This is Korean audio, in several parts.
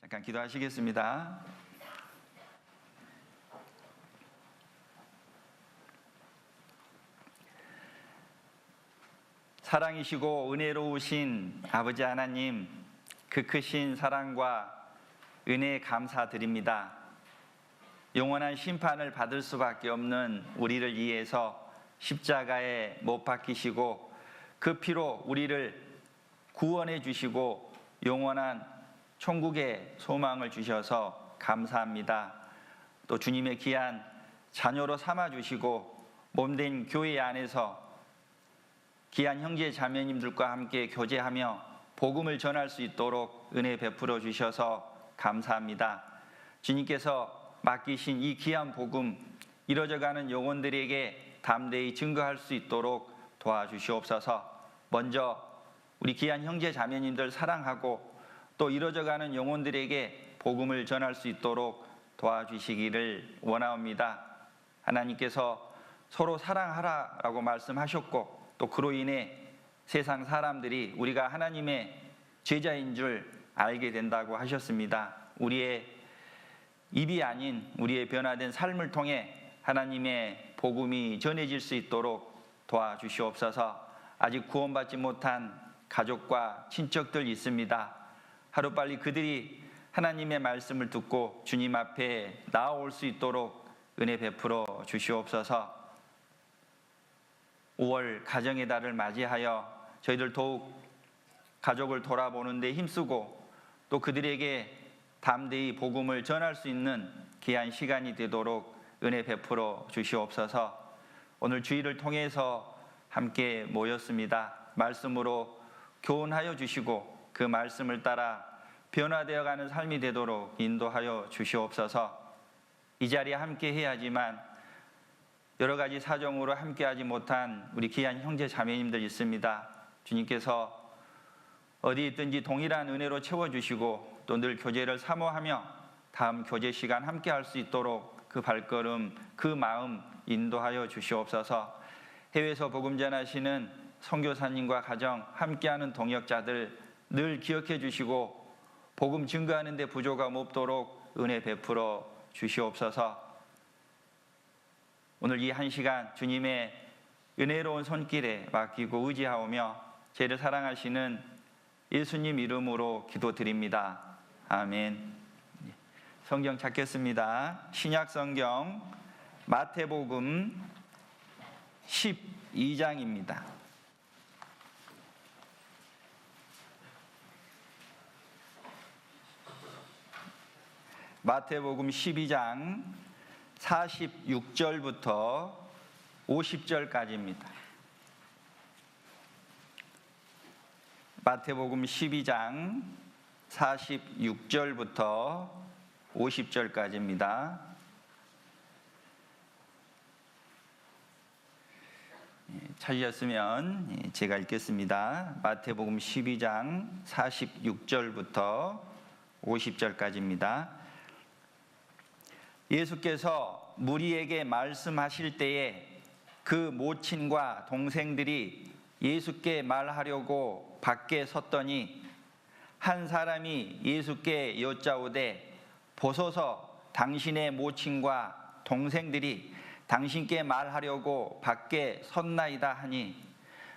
잠깐 기도하시겠습니다. 사랑이시고 은혜로우신 아버지 하나님, 그 크신 사랑과 은혜에 감사드립니다. 영원한 심판을 받을 수밖에 없는 우리를 위해서 십자가에 못 박히시고 그 피로 우리를 구원해 주시고 영원한 천국의 소망을 주셔서 감사합니다. 또 주님의 귀한 자녀로 삼아 주시고 몸된 교회 안에서 귀한 형제 자매님들과 함께 교제하며 복음을 전할 수 있도록 은혜 베풀어 주셔서 감사합니다. 주님께서 맡기신 이 귀한 복음, 이뤄져가는 영혼들에게 담대히 증거할 수 있도록 도와주시옵소서. 먼저 우리 귀한 형제 자매님들 사랑하고 또 이뤄져가는 영혼들에게 복음을 전할 수 있도록 도와주시기를 원하옵니다. 하나님께서 서로 사랑하라라고 말씀하셨고 또 그로 인해 세상 사람들이 우리가 하나님의 제자인 줄 알게 된다고 하셨습니다. 우리의 입이 아닌 우리의 변화된 삶을 통해 하나님의 복음이 전해질 수 있도록 도와주시옵소서. 아직 구원받지 못한 가족과 친척들 있습니다. 하루빨리 그들이 하나님의 말씀을 듣고 주님 앞에 나아올 수 있도록 은혜 베풀어 주시옵소서. 5월 가정의 달을 맞이하여 저희들 더욱 가족을 돌아보는 데 힘쓰고 또 그들에게 담대히 복음을 전할 수 있는 귀한 시간이 되도록 은혜 베풀어 주시옵소서. 오늘 주일을 통해서 함께 모였습니다. 말씀으로 교훈하여 주시고 그 말씀을 따라 변화되어가는 삶이 되도록 인도하여 주시옵소서. 이 자리에 함께 해야지만 여러 가지 사정으로 함께하지 못한 우리 귀한 형제 자매님들 있습니다. 주님께서 어디 있든지 동일한 은혜로 채워주시고 또 늘 교제를 사모하며 다음 교제 시간 함께할 수 있도록 그 발걸음, 그 마음 인도하여 주시옵소서. 해외에서 복음 전하시는 선교사님과 가정 함께하는 동역자들 늘 기억해 주시고 복음 증거하는 데 부족함 없도록 은혜 베풀어 주시옵소서. 오늘 이 한 시간 주님의 은혜로운 손길에 맡기고 의지하오며 저희를 사랑하시는 예수님 이름으로 기도드립니다. 아멘. 성경 찾겠습니다. 신약 성경 마태복음 12장입니다. 마태복음 12장 46절부터 50절까지입니다. 마태복음 12장 46절부터 50절까지입니다. 찾으셨으면 제가 읽겠습니다. 마태복음 12장 46절부터 50절까지입니다. 예수께서 무리에게 말씀하실 때에 그 모친과 동생들이 예수께 말하려고 밖에 섰더니 한 사람이 예수께 여짜오되 보소서 당신의 모친과 동생들이 당신께 말하려고 밖에 섰나이다 하니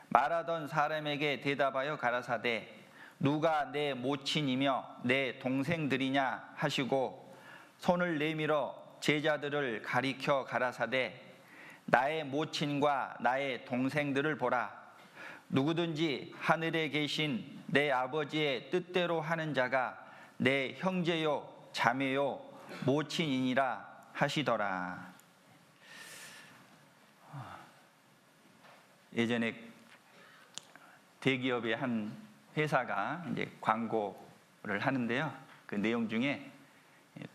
말하던 사람에게 대답하여 가라사대 누가 내 모친이며 내 동생들이냐 하시고 손을 내밀어 제자들을 가리켜 가라사대 나의 모친과 나의 동생들을 보라. 누구든지 하늘에 계신 내 아버지의 뜻대로 하는 자가 내 형제요 자매요 모친이니라 하시더라. 예전에 대기업의 한 회사가 이제 광고를 하는데요. 그 내용 중에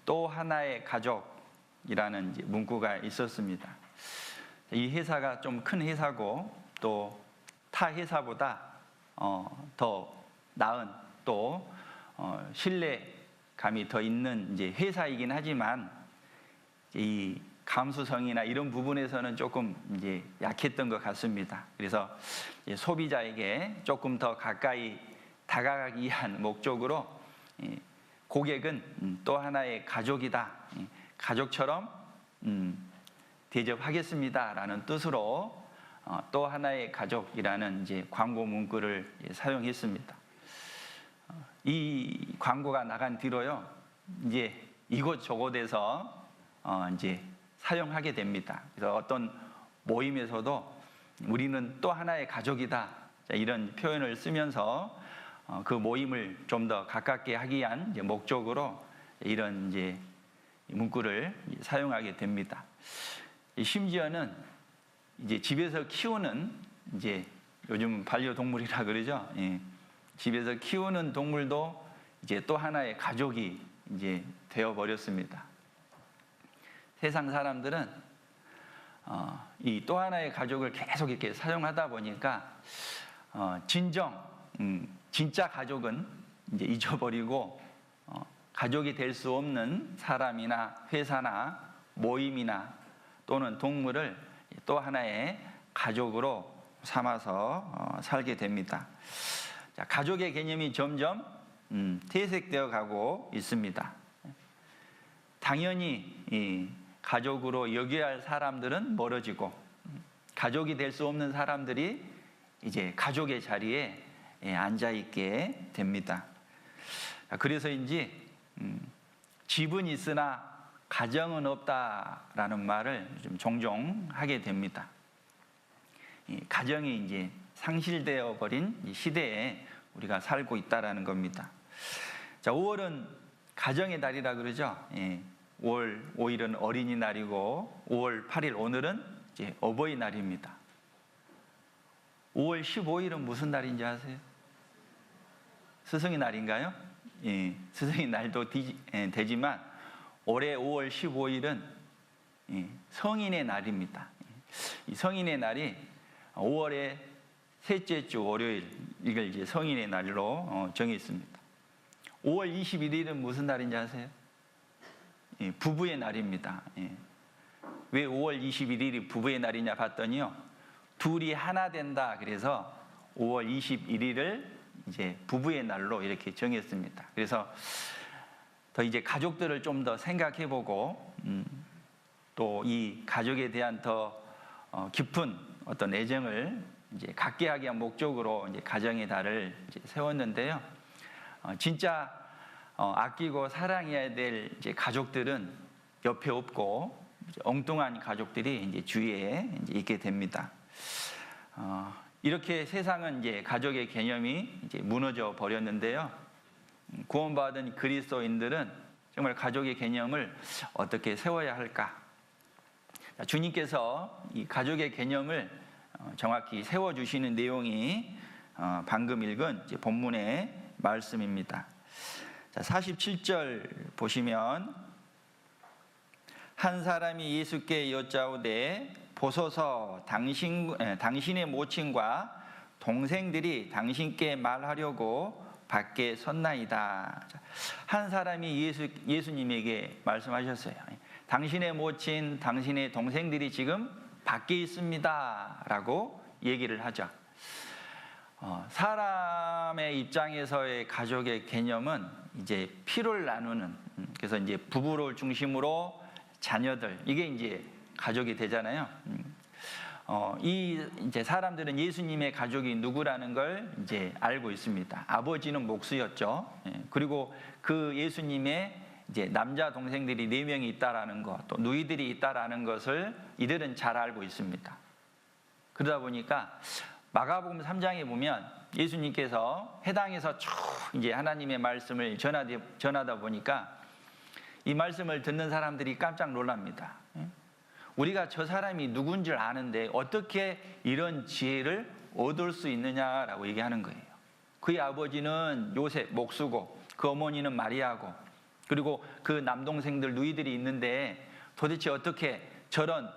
또 하나의 가족이라는 이제 문구가 있었습니다. 이 회사가 좀 큰 회사고 또 타 회사보다 더 나은 또 신뢰감이 더 있는 이제 회사이긴 하지만 이 감수성이나 이런 부분에서는 조금 이제 약했던 것 같습니다. 그래서 소비자에게 조금 더 가까이 다가가기 위한 목적으로 고객은 또 하나의 가족이다. 가족처럼 대접하겠습니다라는 뜻으로 또 하나의 가족이라는 이제 광고 문구를 사용했습니다. 이 광고가 나간 뒤로요, 이제 이곳저곳에서 이제 사용하게 됩니다. 그래서 어떤 모임에서도 우리는 또 하나의 가족이다, 이런 표현을 쓰면서 그 모임을 좀 더 가깝게 하기 위한 이제 목적으로 이런 이제 문구를 사용하게 됩니다. 심지어는 이제 집에서 키우는, 이제 요즘 반려동물이라 그러죠. 예. 집에서 키우는 동물도 이제 또 하나의 가족이 이제 되어 버렸습니다. 세상 사람들은 이 또 하나의 가족을 계속 이렇게 사용하다 보니까 진짜 가족은 이제 잊어버리고 가족이 될 수 없는 사람이나 회사나 모임이나 또는 동물을 또 하나의 가족으로 삼아서 살게 됩니다. 자, 가족의 개념이 점점 퇴색되어 가고 있습니다. 당연히 이 가족으로 여겨야 할 사람들은 멀어지고 가족이 될 수 없는 사람들이 이제 가족의 자리에 앉아 있게 됩니다. 그래서인지 집은 있으나 가정은 없다라는 말을 좀 종종 하게 됩니다. 가정이 이제 상실되어 버린 이 시대에 우리가 살고 있다라는 겁니다. 자, 5월은 가정의 달이라 그러죠. 5월 5일은 어린이날이고 5월 8일 오늘은 이제 어버이날입니다. 5월 15일은 무슨 날인지 아세요? 스승의 날인가요? 예, 스승의 날도 되지만 올해 5월 15일은 성인의 날입니다. 이 성인의 날이 5월의 셋째 주 월요일, 이걸 이제 성인의 날로 정했습니다. 5월 21일은 무슨 날인지 아세요? 부부의 날입니다. 왜 5월 21일이 부부의 날이냐 봤더니요, 둘이 하나 된다. 그래서 5월 21일을 이제 부부의 날로 이렇게 정했습니다. 그래서 더 이제 가족들을 좀 더 생각해보고 또 이 가족에 대한 더 깊은 어떤 애정을 이제 갖게 하기 위한 목적으로 이제 가정의 달을 이제 세웠는데요. 진짜 아끼고 사랑해야 될 이제 가족들은 옆에 없고 엉뚱한 가족들이 이제 주위에 이제 있게 됩니다. 이렇게 세상은 이제 가족의 개념이 이제 무너져 버렸는데요. 구원받은 그리스도인들은 정말 가족의 개념을 어떻게 세워야 할까? 주님께서 이 가족의 개념을 정확히 세워주시는 내용이 방금 읽은 이제 본문의 말씀입니다. 자, 47절 보시면, 한 사람이 예수께 여짜오되 보소서 당신의 모친과 동생들이 당신께 말하려고 밖에 섰나이다. 한 사람이 예수님에게 말씀하셨어요. 당신의 모친, 당신의 동생들이 지금 밖에 있습니다 라고 얘기를 하죠. 사람의 입장에서의 가족의 개념은 이제 피를 나누는, 그래서 이제 부부를 중심으로 자녀들, 이게 이제 가족이 되잖아요. 이 이제 사람들은 예수님의 가족이 누구라는 걸 이제 알고 있습니다. 아버지는 목수였죠. 그리고 그 예수님의 이제 남자 동생들이 4명이 있다라는 것, 또 누이들이 있다라는 것을 이들은 잘 알고 있습니다. 그러다 보니까 마가복음 3장에 보면 예수님께서 해당에서 쭉 이제 하나님의 말씀을 전하다 보니까 이 말씀을 듣는 사람들이 깜짝 놀랍니다. 우리가 저 사람이 누군 줄 아는데 어떻게 이런 지혜를 얻을 수 있느냐라고 얘기하는 거예요. 그의 아버지는 요셉 목수고 그 어머니는 마리아고 그리고 그 남동생들 누이들이 있는데 도대체 어떻게 저런,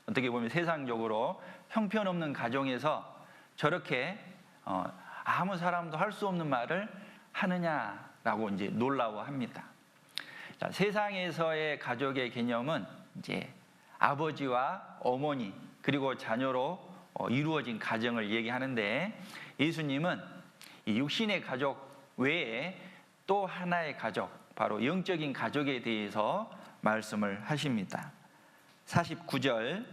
어떻게 보면 세상적으로 형편없는 가정에서 저렇게 아무 사람도 할 수 없는 말을 하느냐라고 이제 놀라워합니다. 자, 세상에서의 가족의 개념은 이제 아버지와 어머니 그리고 자녀로 이루어진 가정을 얘기하는데, 예수님은 이 육신의 가족 외에 또 하나의 가족, 바로 영적인 가족에 대해서 말씀을 하십니다. 49절,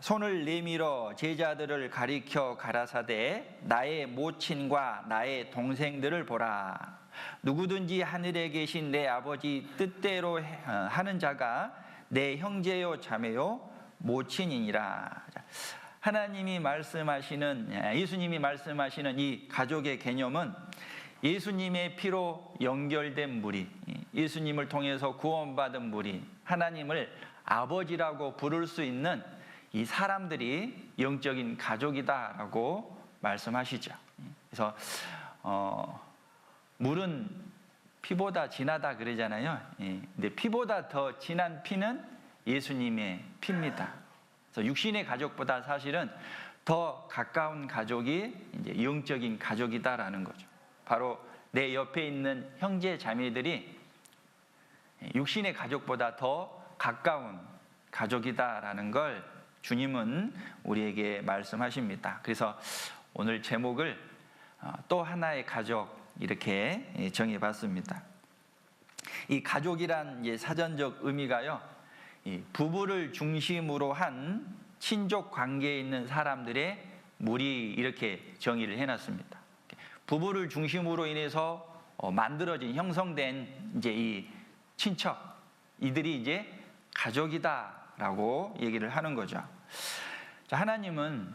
손을 내밀어 제자들을 가리켜 가라사대 나의 모친과 나의 동생들을 보라. 누구든지 하늘에 계신 내 아버지 뜻대로 하는 자가 내 형제요 자매요 모친이니라. 하나님이 말씀하시는, 예수님이 말씀하시는 이 가족의 개념은 예수님의 피로 연결된 무리, 예수님을 통해서 구원받은 무리, 하나님을 아버지라고 부를 수 있는 이 사람들이 영적인 가족이다라고 말씀하시죠. 그래서 물은 피보다 진하다 그러잖아요. 근데 피보다 더 진한 피는 예수님의 피입니다. 그래서 육신의 가족보다 사실은 더 가까운 가족이 이제 영적인 가족이다라는 거죠. 바로 내 옆에 있는 형제 자매들이 육신의 가족보다 더 가까운 가족이다라는 걸 주님은 우리에게 말씀하십니다. 그래서 오늘 제목을 또 하나의 가족 이렇게 정해봤습니다. 이 가족이란 사전적 의미가요, 부부를 중심으로 한 친족 관계에 있는 사람들의 무리 이렇게 정의를 해놨습니다. 부부를 중심으로 인해서 만들어진 형성된 이제 이 친척, 이들이 이제 가족이다라고 얘기를 하는 거죠. 자, 하나님은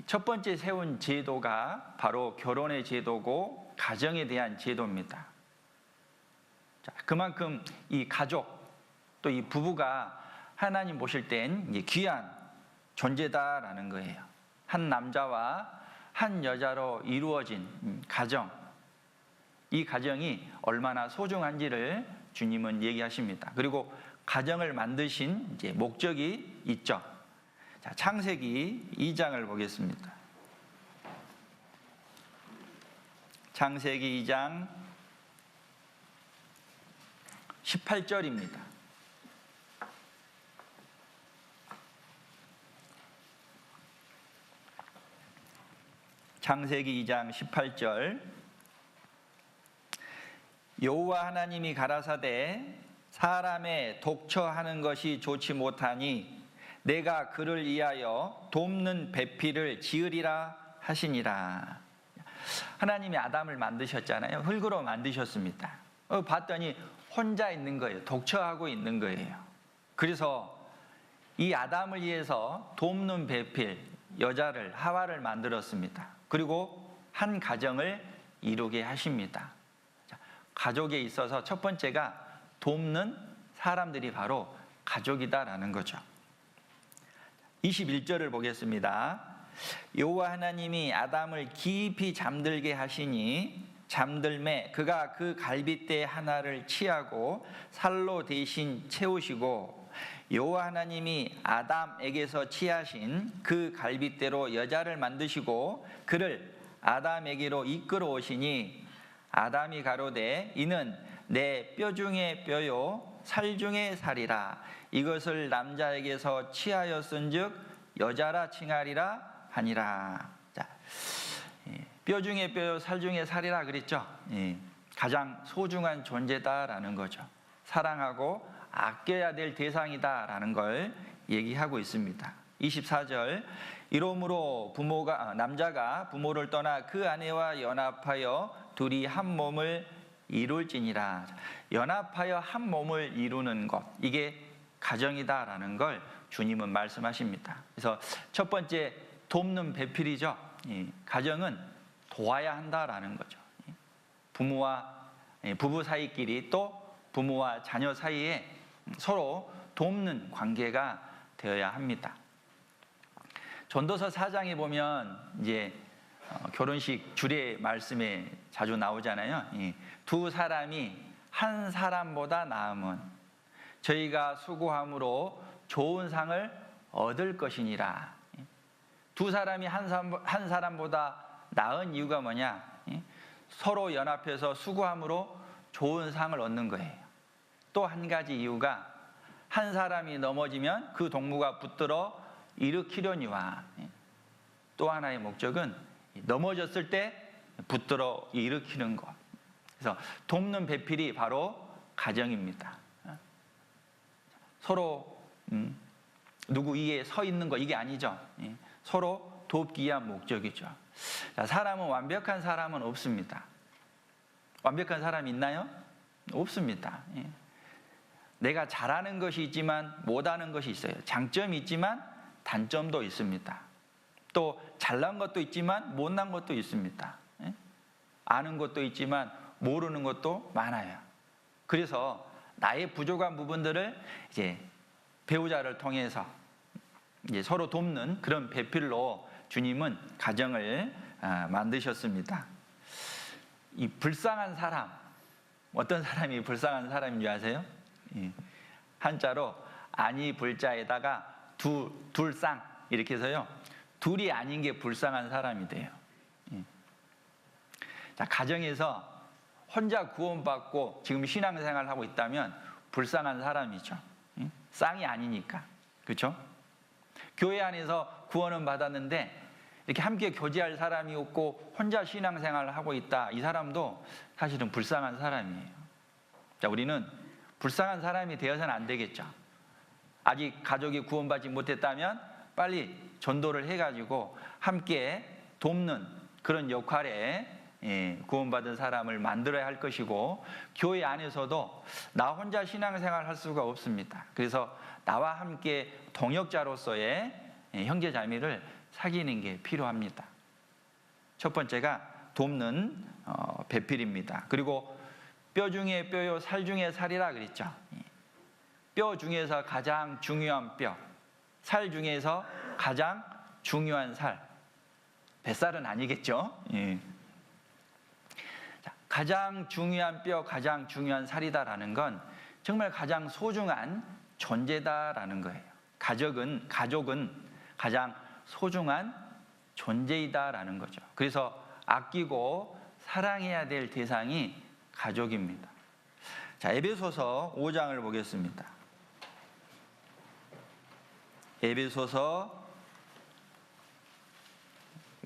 첫 번째 세운 제도가 바로 결혼의 제도고 가정에 대한 제도입니다. 자, 그만큼 이 가족 또 이 부부가 하나님 보실 땐 귀한 존재다라는 거예요. 한 남자와 한 여자로 이루어진 가정, 이 가정이 얼마나 소중한지를 주님은 얘기하십니다. 그리고 가정을 만드신 이제 목적이 있죠. 자, 창세기 2장을 보겠습니다. 창세기 2장 18절입니다. 창세기 2장 18절, 여호와 하나님이 가라사대 사람의 독처하는 것이 좋지 못하니 내가 그를 위하여 돕는 배필을 지으리라 하시니라. 하나님이 아담을 만드셨잖아요. 흙으로 만드셨습니다. 봤더니 혼자 있는 거예요. 독처하고 있는 거예요. 그래서 이 아담을 위해서 돕는 배필, 여자를, 하와를 만들었습니다. 그리고 한 가정을 이루게 하십니다. 가족에 있어서 첫 번째가 돕는 사람들이 바로 가족이다라는 거죠. 21절을 보겠습니다. 여호와 하나님이 아담을 깊이 잠들게 하시니 잠들매 그가 그 갈빗대 하나를 취하고 살로 대신 채우시고 여호와 하나님이 아담에게서 취하신 그 갈빗대로 여자를 만드시고 그를 아담에게로 이끌어 오시니 아담이 가로되 이는 내 뼈 중에 뼈요 살 중에 살이라. 이것을 남자에게서 취하였은즉 여자라 칭하리라 하니라. 자, 뼈 중에 뼈요 살 중에 살이라 그랬죠. 가장 소중한 존재다라는 거죠. 사랑하고 아껴야 될 대상이다라는 걸 얘기하고 있습니다. 24절, 이러므로 남자가 부모를 떠나 그 아내와 연합하여 둘이 한 몸을 이룰지니라. 연합하여 한 몸을 이루는 것, 이게 가정이다라는 걸 주님은 말씀하십니다. 그래서 첫 번째 돕는 배필이죠. 가정은 도와야 한다라는 거죠. 부부 사이끼리 또 부모와 자녀 사이에 서로 돕는 관계가 되어야 합니다. 전도서 4장에 보면 이제 결혼식 주례 말씀에 자주 나오잖아요. 두 사람이 한 사람보다 나음은 저희가 수고함으로 좋은 상을 얻을 것이니라. 두 사람이 한 사람보다 나은 이유가 뭐냐? 서로 연합해서 수고함으로 좋은 상을 얻는 거예요. 또 한 가지 이유가 한 사람이 넘어지면 그 동무가 붙들어 일으키려니와. 또 하나의 목적은 넘어졌을 때 붙들어 일으키는 것. 그래서 돕는 배필이 바로 가정입니다. 서로 누구 위에 서 있는 거 이게 아니죠. 서로 돕기 위한 목적이죠. 자, 사람은 완벽한 사람은 없습니다. 완벽한 사람이 있나요? 없습니다. 내가 잘하는 것이 있지만 못하는 것이 있어요. 장점이 있지만 단점도 있습니다. 또 잘난 것도 있지만 못난 것도 있습니다. 아는 것도 있지만 모르는 것도 많아요. 그래서 나의 부족한 부분들을 이제 배우자를 통해서 이제 서로 돕는 그런 배필로 주님은 가정을 만드셨습니다. 이 불쌍한 사람, 어떤 사람이 불쌍한 사람인 줄 아세요? 한자로 아니 불자에다가 둘쌍 이렇게 해서요. 둘이 아닌 게 불쌍한 사람이 돼요. 자, 가정에서 혼자 구원받고 지금 신앙생활을 하고 있다면 불쌍한 사람이죠. 쌍이 아니니까. 그렇죠? 교회 안에서 구원은 받았는데 이렇게 함께 교제할 사람이 없고 혼자 신앙생활을 하고 있다. 이 사람도 사실은 불쌍한 사람이에요. 자, 우리는 불쌍한 사람이 되어서는 안 되겠죠. 아직 가족이 구원받지 못했다면 빨리 전도를 해가지고 함께 돕는 그런 역할에 구원받은 사람을 만들어야 할 것이고, 교회 안에서도 나 혼자 신앙생활을 할 수가 없습니다. 그래서 나와 함께 동역자로서의 형제자매를 사귀는 게 필요합니다. 첫 번째가 돕는 배필입니다. 그리고 뼈 중에 뼈요 살 중에 살이라 그랬죠. 뼈 중에서 가장 중요한 뼈, 살 중에서 가장 중요한 살. 뱃살은 아니겠죠. 가장 중요한 뼈, 가장 중요한 살이다라는 건 정말 가장 소중한 존재다라는 거예요. 가족은 가장 소중한 존재이다라는 거죠. 그래서 아끼고 사랑해야 될 대상이 가족입니다. 자, 에베소서 5장을 보겠습니다. 에베소서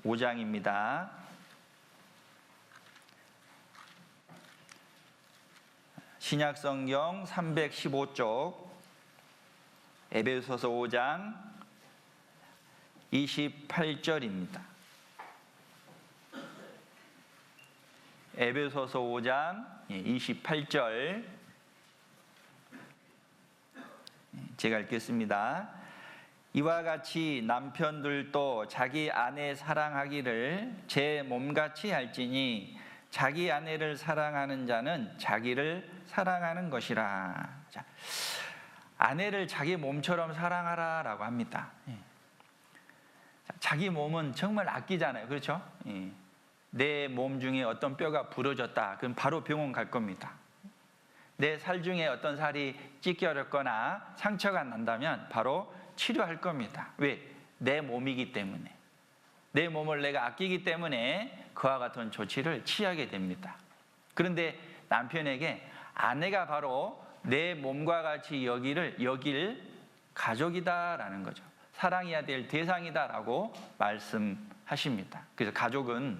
5장입니다. 신약성경 315쪽 에베소서 5장 28절입니다. 에베소서 5장 28절 제가 읽겠습니다. 이와 같이 남편들도 자기 아내 사랑하기를 제 몸같이 할지니 자기 아내를 사랑하는 자는 자기를 사랑하는 것이라. 자, 아내를 자기 몸처럼 사랑하라라고 합니다. 자기 몸은 정말 아끼잖아요. 그렇죠? 내 몸 중에 어떤 뼈가 부러졌다. 그럼 바로 병원 갈 겁니다. 내 살 중에 어떤 살이 찢겨졌거나 상처가 난다면 바로 치료할 겁니다. 왜? 내 몸이기 때문에. 내 몸을 내가 아끼기 때문에 그와 같은 조치를 취하게 됩니다. 그런데 남편에게 아내가 바로 내 몸과 같이 여길 가족이다라는 거죠. 사랑해야 될 대상이다라고 말씀하십니다. 그래서 가족은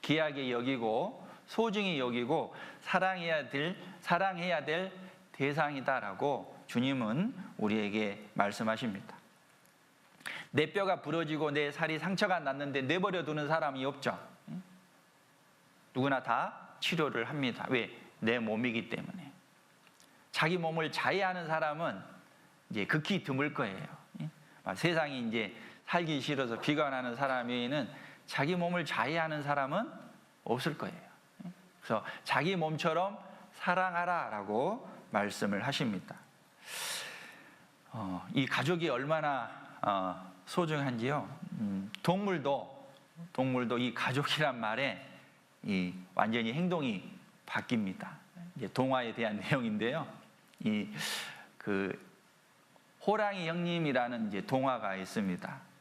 귀하게 여기고 소중히 여기고 사랑해야 될 대상이다라고 주님은 우리에게 말씀하십니다. 내 뼈가 부러지고 내 살이 상처가 났는데 내버려 두는 사람이 없죠. 누구나 다 치료를 합니다. 왜? 내 몸이기 때문에. 자기 몸을 자해하는 사람은 이제 극히 드물 거예요. 세상이 이제 살기 싫어서 비관하는 사람 외에는 자기 몸을 자해하는 사람은 없을 거예요. 그래서 자기 몸처럼 사랑하라라고 말씀을 하십니다. 이 가족이 얼마나 소중한지요. 동물도 이 가족이란 말에 완전히 행동이 바뀝니다. 이제 동화에 대한 내용인데요. 호랑이 형님이라는 이제 동화가 있습니다.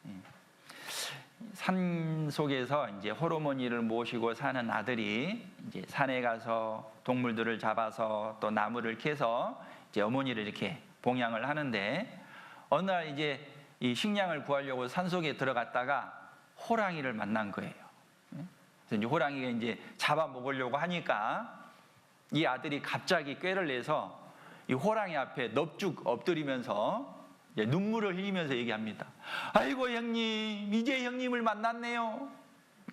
산 속에서 이제 호르몬이를 모시고 사는 아들이 이제 산에 가서 동물들을 잡아서 또 나무를 캐서 이제 어머니를 이렇게 봉양을 하는데, 어느 날 이제 이 식량을 구하려고 산 속에 들어갔다가 호랑이를 만난 거예요. 그래서 이제 호랑이가 이제 잡아먹으려고 하니까 이 아들이 갑자기 꾀를 내서 이 호랑이 앞에 넙죽 엎드리면서 이제 눈물을 흘리면서 얘기합니다. 아이고 형님, 이제 형님을 만났네요.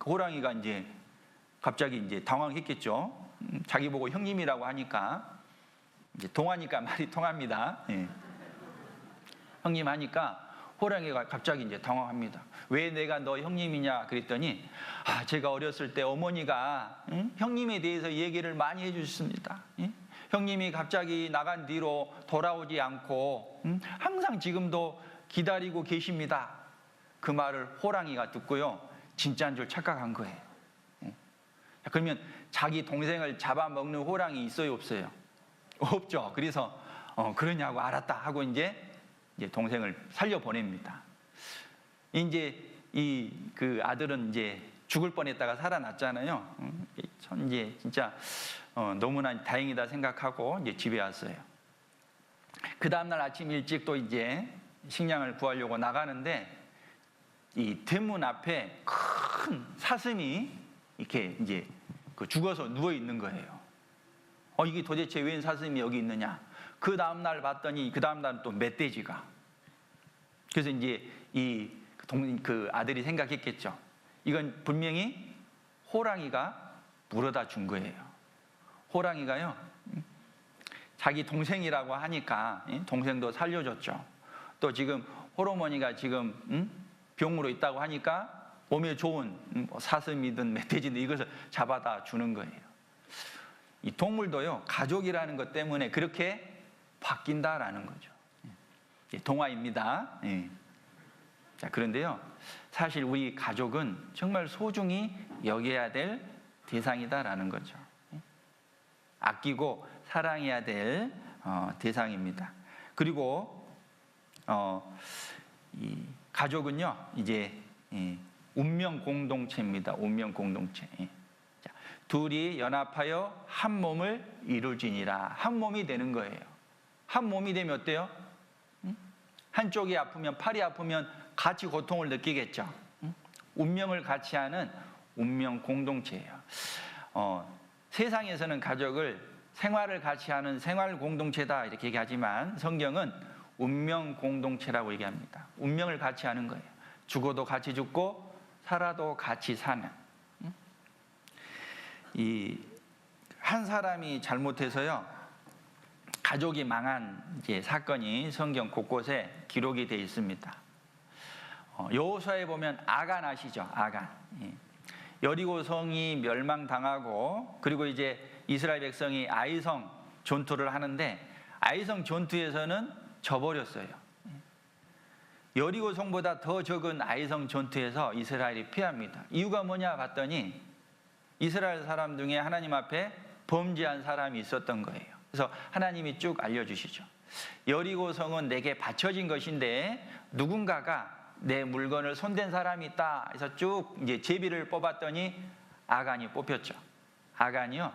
호랑이가 이제 갑자기 이제 당황했겠죠. 자기 보고 형님이라고 하니까 이제 동하니까 말이 통합니다. 예. 형님 하니까 호랑이가 갑자기 이제 당황합니다. 왜 내가 너 형님이냐 그랬더니 제가 어렸을 때 어머니가 형님에 대해서 얘기를 많이 해주셨습니다. 형님이 갑자기 나간 뒤로 돌아오지 않고 항상 지금도 기다리고 계십니다. 그 말을 호랑이가 듣고요, 진짜인 줄 착각한 거예요. 그러면 자기 동생을 잡아먹는 호랑이 있어요, 없어요? 없죠. 그래서 그러냐고 알았다 하고 이제 동생을 살려 보냅니다. 이제 그 아들은 이제 죽을 뻔했다가 살아났잖아요. 이제 진짜 너무나 다행이다 생각하고 이제 집에 왔어요. 그 다음날 아침 일찍 또 이제 식량을 구하려고 나가는데 이 대문 앞에 큰 사슴이 이렇게 이제 죽어서 누워 있는 거예요. 이게 도대체 웬 사슴이 여기 있느냐? 그 다음날 봤더니 그 다음날은 또 멧돼지가. 그래서 이제 그 아들이 생각했겠죠. 이건 분명히 호랑이가 물어다 준 거예요. 호랑이가요, 자기 동생이라고 하니까 동생도 살려줬죠. 또 지금 호르몬이가 지금 병으로 있다고 하니까 몸에 좋은 사슴이든 멧돼지든 이것을 잡아다 주는 거예요. 이 동물도요, 가족이라는 것 때문에 그렇게 바뀐다라는 거죠. 동화입니다. 자, 그런데요, 사실 우리 가족은 정말 소중히 여겨야 될 대상이다라는 거죠. 아끼고 사랑해야 될 대상입니다. 그리고 이 가족은요, 이제 운명 공동체입니다. 운명 공동체. 자, 둘이 연합하여 한 몸을 이룰지니라. 한 몸이 되는 거예요. 한 몸이 되면 어때요? 한쪽이 아프면, 팔이 아프면 같이 고통을 느끼겠죠. 운명을 같이 하는 운명 공동체예요. 세상에서는 가족을 생활을 같이 하는 생활 공동체다 이렇게 얘기하지만 성경은 운명 공동체라고 얘기합니다. 운명을 같이 하는 거예요. 죽어도 같이 죽고 살아도 같이 사는. 이 한 사람이 잘못해서요, 가족이 망한 이제 사건이 성경 곳곳에 기록이 되어 있습니다. 여호수아에 보면 아간 아시죠? 아간. 여리고 성이 멸망당하고 그리고 이제 이스라엘 백성이 아이성 전투를 하는데 아이성 전투에서는 져버렸어요. 여리고 성보다 더 적은 아이성 전투에서 이스라엘이 패합니다. 이유가 뭐냐 봤더니 이스라엘 사람 중에 하나님 앞에 범죄한 사람이 있었던 거예요. 그래서 하나님이 쭉 알려주시죠. 여리고 성은 내게 바쳐진 것인데 누군가가 내 물건을 손댄 사람이 있다 해서 쭉 이제 제비를 뽑았더니 아간이 뽑혔죠. 아간이요,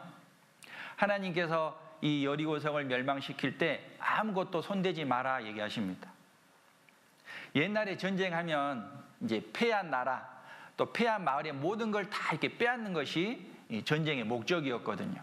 하나님께서 이 여리고 성을 멸망시킬 때 아무것도 손대지 마라 얘기하십니다. 옛날에 전쟁하면 이제 패한 나라 또 패한 마을의 모든 걸 다 이렇게 빼앗는 것이 전쟁의 목적이었거든요.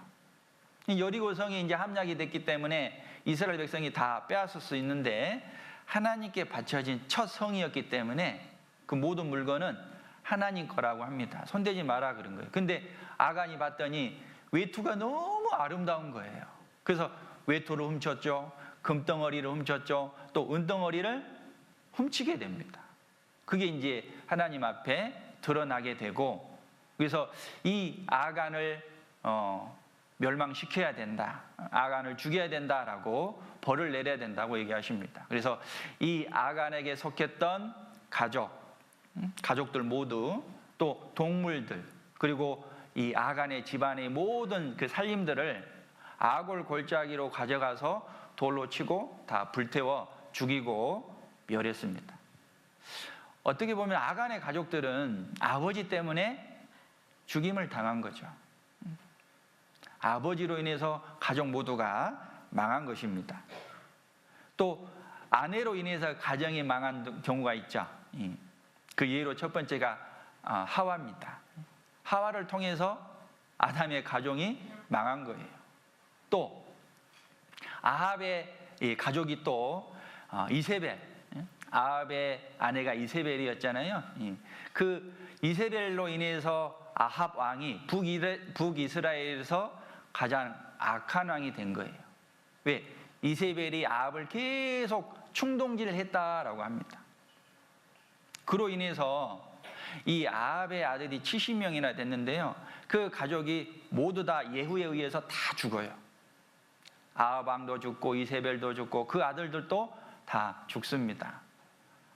여리고 성이 이제 함락이 됐기 때문에 이스라엘 백성이 다 빼앗을 수 있는데 하나님께 바쳐진 첫 성이었기 때문에 그 모든 물건은 하나님 거라고 합니다. 손대지 마라 그런 거예요. 근데 아간이 봤더니 외투가 너무 아름다운 거예요. 그래서 외투를 훔쳤죠. 금덩어리를 훔쳤죠. 또 은덩어리를 훔치게 됩니다. 그게 이제 하나님 앞에 드러나게 되고, 그래서 이 아간을 멸망시켜야 된다, 아간을 죽여야 된다라고 벌을 내려야 된다고 얘기하십니다. 그래서 이 아간에게 속했던 가족들 모두 또 동물들 그리고 이 아간의 집안의 모든 그 살림들을 아골 골짜기로 가져가서 돌로 치고 다 불태워 죽이고 멸했습니다. 어떻게 보면 아간의 가족들은 아버지 때문에 죽임을 당한 거죠. 아버지로 인해서 가족 모두가 망한 것입니다. 또 아내로 인해서 가정이 망한 경우가 있죠. 그 예로 첫 번째가 하와입니다. 하와를 통해서 아담의 가정이 망한 거예요. 또 아합의 이 가족이 또 이세벨, 아합의 아내가 이세벨이었잖아요. 그 이세벨로 인해서 아합 왕이 북이스라엘에서 가장 악한 왕이 된 거예요. 왜? 이세벨이 아합을 계속 충동질했다라고 합니다. 그로 인해서 이 아합의 아들이 70명이나 됐는데요, 그 가족이 모두 다 예후에 의해서 다 죽어요. 아합 왕도 죽고 이세벨도 죽고 그 아들들도 다 죽습니다.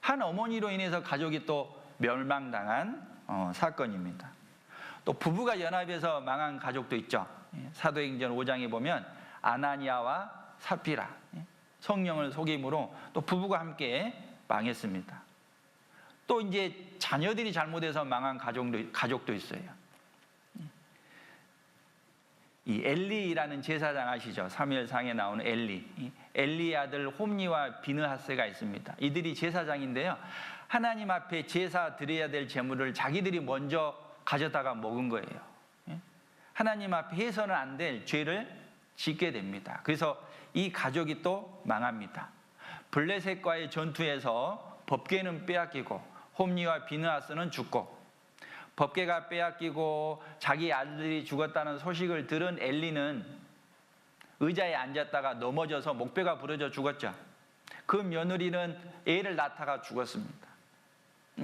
한 어머니로 인해서 가족이 또 멸망당한 사건입니다. 또 부부가 연합해서 망한 가족도 있죠. 사도행전 5장에 보면 아나니아와 삽비라, 성령을 속임으로 또 부부가 함께 망했습니다. 또 이제 자녀들이 잘못해서 망한 가족도 있어요. 이 엘리라는 제사장 아시죠? 사무엘상에 나오는 엘리의 아들 홈니와 비느하스가 있습니다. 이들이 제사장인데요, 하나님 앞에 제사 드려야 될 제물을 자기들이 먼저 가져다가 먹은 거예요. 하나님 앞에 해서는 안 될 죄를 짓게 됩니다. 그래서 이 가족이 또 망합니다. 블레셋과의 전투에서 법궤는 빼앗기고 홈니와 비느하스는 죽고, 법궤가 빼앗기고 자기 아들이 죽었다는 소식을 들은 엘리는 의자에 앉았다가 넘어져서 목뼈가 부러져 죽었죠. 그 며느리는 애를 낳다가 죽었습니다.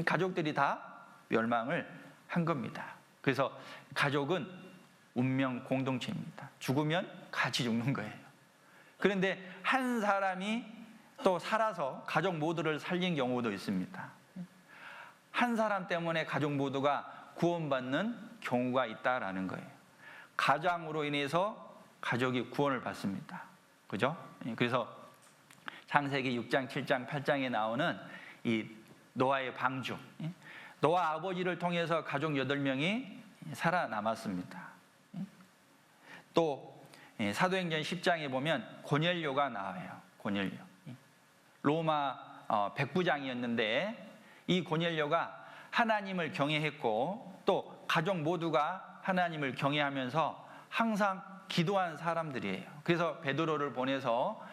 가족들이 다 멸망을 한 겁니다. 그래서 가족은 운명 공동체입니다. 죽으면 같이 죽는 거예요. 그런데 한 사람이 또 살아서 가족 모두를 살린 경우도 있습니다. 한 사람 때문에 가족 모두가 구원받는 경우가 있다라는 거예요. 가장으로 인해서 가족이 구원을 받습니다. 그죠? 그래서 창세기 6장, 7장, 8장에 나오는 이 노아의 방주, 노아 아버지를 통해서 가족 8명이 살아남았습니다. 또 사도행전 10장에 보면 고넬료가 나와요. 고넬료. 로마 백부장이었는데 이 고넬료가 하나님을 경외했고 또 가족 모두가 하나님을 경외하면서 항상 기도한 사람들이에요. 그래서 베드로를 보내서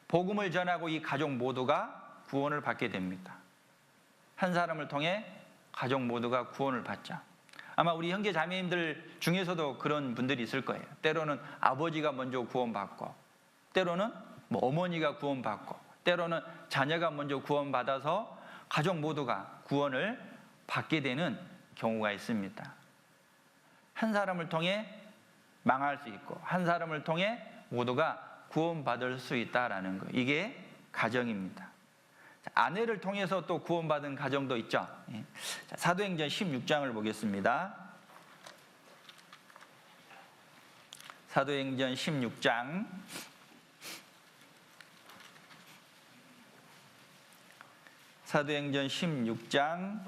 복음을 전하고 이 가족 모두가 구원을 받게 됩니다. 한 사람을 통해 가족 모두가 구원을 받죠. 아마 우리 형제 자매님들 중에서도 그런 분들이 있을 거예요. 때로는 아버지가 먼저 구원받고, 때로는 어머니가 구원받고, 때로는 자녀가 먼저 구원받아서 가족 모두가 구원을 받게 되는 경우가 있습니다. 한 사람을 통해 망할 수 있고 한 사람을 통해 모두가 구원받을 수 있다라는 거, 이게 가정입니다. 아내를 통해서 또 구원받은 가정도 있죠. 사도행전 16장을 보겠습니다. 사도행전 16장 사도행전 16장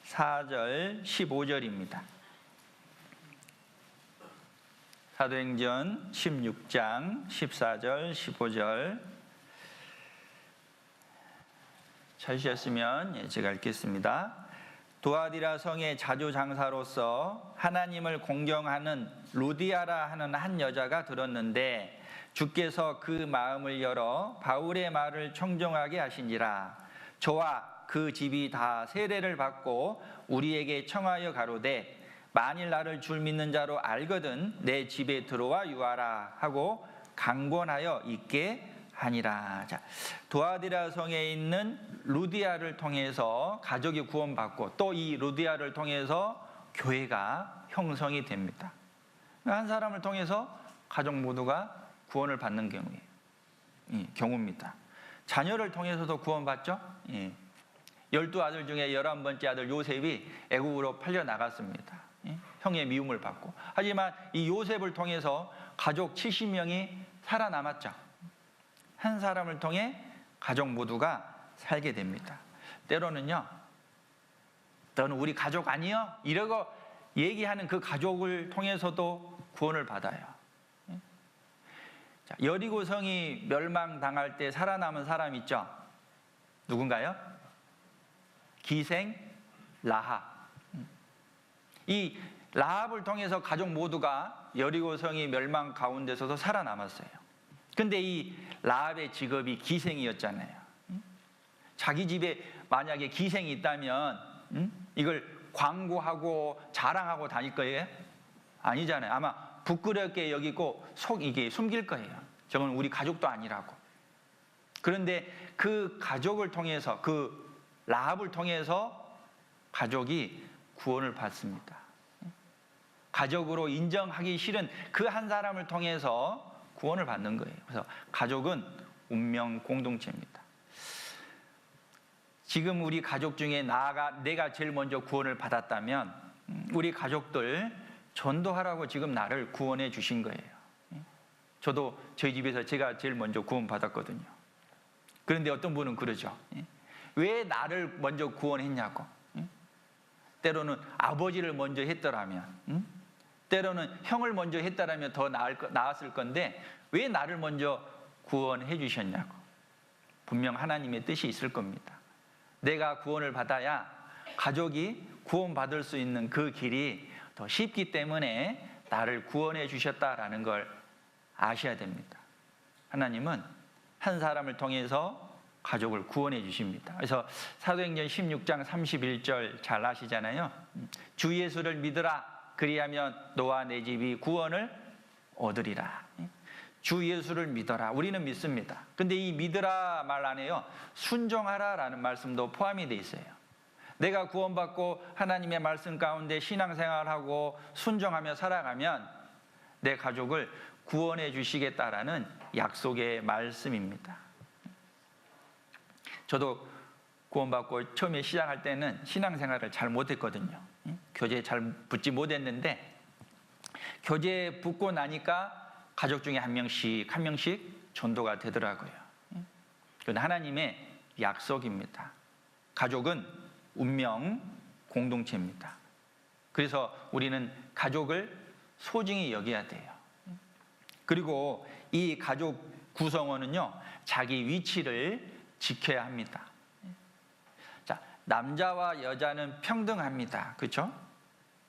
14절 15절입니다. 사도행전 16장 14절 15절 찾으셨으면 제가 읽겠습니다. 두아디라 성의 자주장사로서 하나님을 공경하는 루디아라 하는 한 여자가 들었는데 주께서 그 마음을 열어 바울의 말을 청정하게 하시니라. 저와 그 집이 다 세례를 받고 우리에게 청하여 가로되 만일 나를 줄 믿는 자로 알거든 내 집에 들어와 유하라 하고 강권하여 있게 하니라. 자, 두아디라 성에 있는 루디아를 통해서 가족이 구원받고 또 이 루디아를 통해서 교회가 형성이 됩니다. 한 사람을 통해서 가족 모두가 구원을 받는 경우입니다. 자녀를 통해서도 구원받죠. 12아들 중에 11번째 아들 요셉이 애국으로 팔려 나갔습니다. 형의 미움을 받고. 하지만 이 요셉을 통해서 가족 70명이 살아남았죠. 한 사람을 통해 가족 모두가 살게 됩니다. 때로는요, 너는 우리 가족 아니여? 이러고 얘기하는 그 가족을 통해서도 구원을 받아요. 자, 여리고성이 멸망당할 때 살아남은 사람 있죠? 누군가요? 기생 라합. 이 라합을 통해서 가족 모두가 여리고 성이 멸망 가운데서도 살아남았어요. 근데 이 라합의 직업이 기생이었잖아요. 자기 집에 만약에 기생이 있다면 이걸 광고하고 자랑하고 다닐 거예요? 아니잖아요. 아마 부끄럽게 여기고 이게 숨길 거예요. 저건 우리 가족도 아니라고. 그런데 그 가족을 통해서, 그 라합을 통해서 가족이 구원을 받습니다. 가족으로 인정하기 싫은 그 한 사람을 통해서 구원을 받는 거예요. 그래서 가족은 운명 공동체입니다. 지금 우리 가족 중에 내가 제일 먼저 구원을 받았다면 우리 가족들 전도하라고 지금 나를 구원해 주신 거예요. 저도 저희 집에서 제가 제일 먼저 구원 받았거든요. 그런데 어떤 분은 그러죠. 왜 나를 먼저 구원했냐고. 때로는 아버지를 먼저 했더라면, 때로는 형을 먼저 했더라면 더 나았을 건데 왜 나를 먼저 구원해 주셨냐고. 분명 하나님의 뜻이 있을 겁니다. 내가 구원을 받아야 가족이 구원받을 수 있는 그 길이 더 쉽기 때문에 나를 구원해 주셨다라는 걸 아셔야 됩니다. 하나님은 한 사람을 통해서 가족을 구원해 주십니다. 그래서 사도행전 16장 31절 잘 아시잖아요. 주 예수를 믿으라, 그리하면 너와 내 집이 구원을 얻으리라. 주 예수를 믿어라. 우리는 믿습니다. 근데 이 믿으라 말 안에요, 순종하라라는 말씀도 포함이 돼 있어요. 내가 구원받고 하나님의 말씀 가운데 신앙생활하고 순종하며 살아가면 내 가족을 구원해 주시겠다라는 약속의 말씀입니다. 저도 구원받고 처음에 시작할 때는 신앙생활을 잘 못했거든요. 교제에 잘 붙지 못했는데 교제에 붙고 나니까 가족 중에 한 명씩 전도가 되더라고요. 그건 하나님의 약속입니다. 가족은 운명 공동체입니다. 그래서 우리는 가족을 소중히 여겨야 돼요. 그리고 이 가족 구성원은요, 자기 위치를 지켜야 합니다. 자, 남자와 여자는 평등합니다. 그렇죠?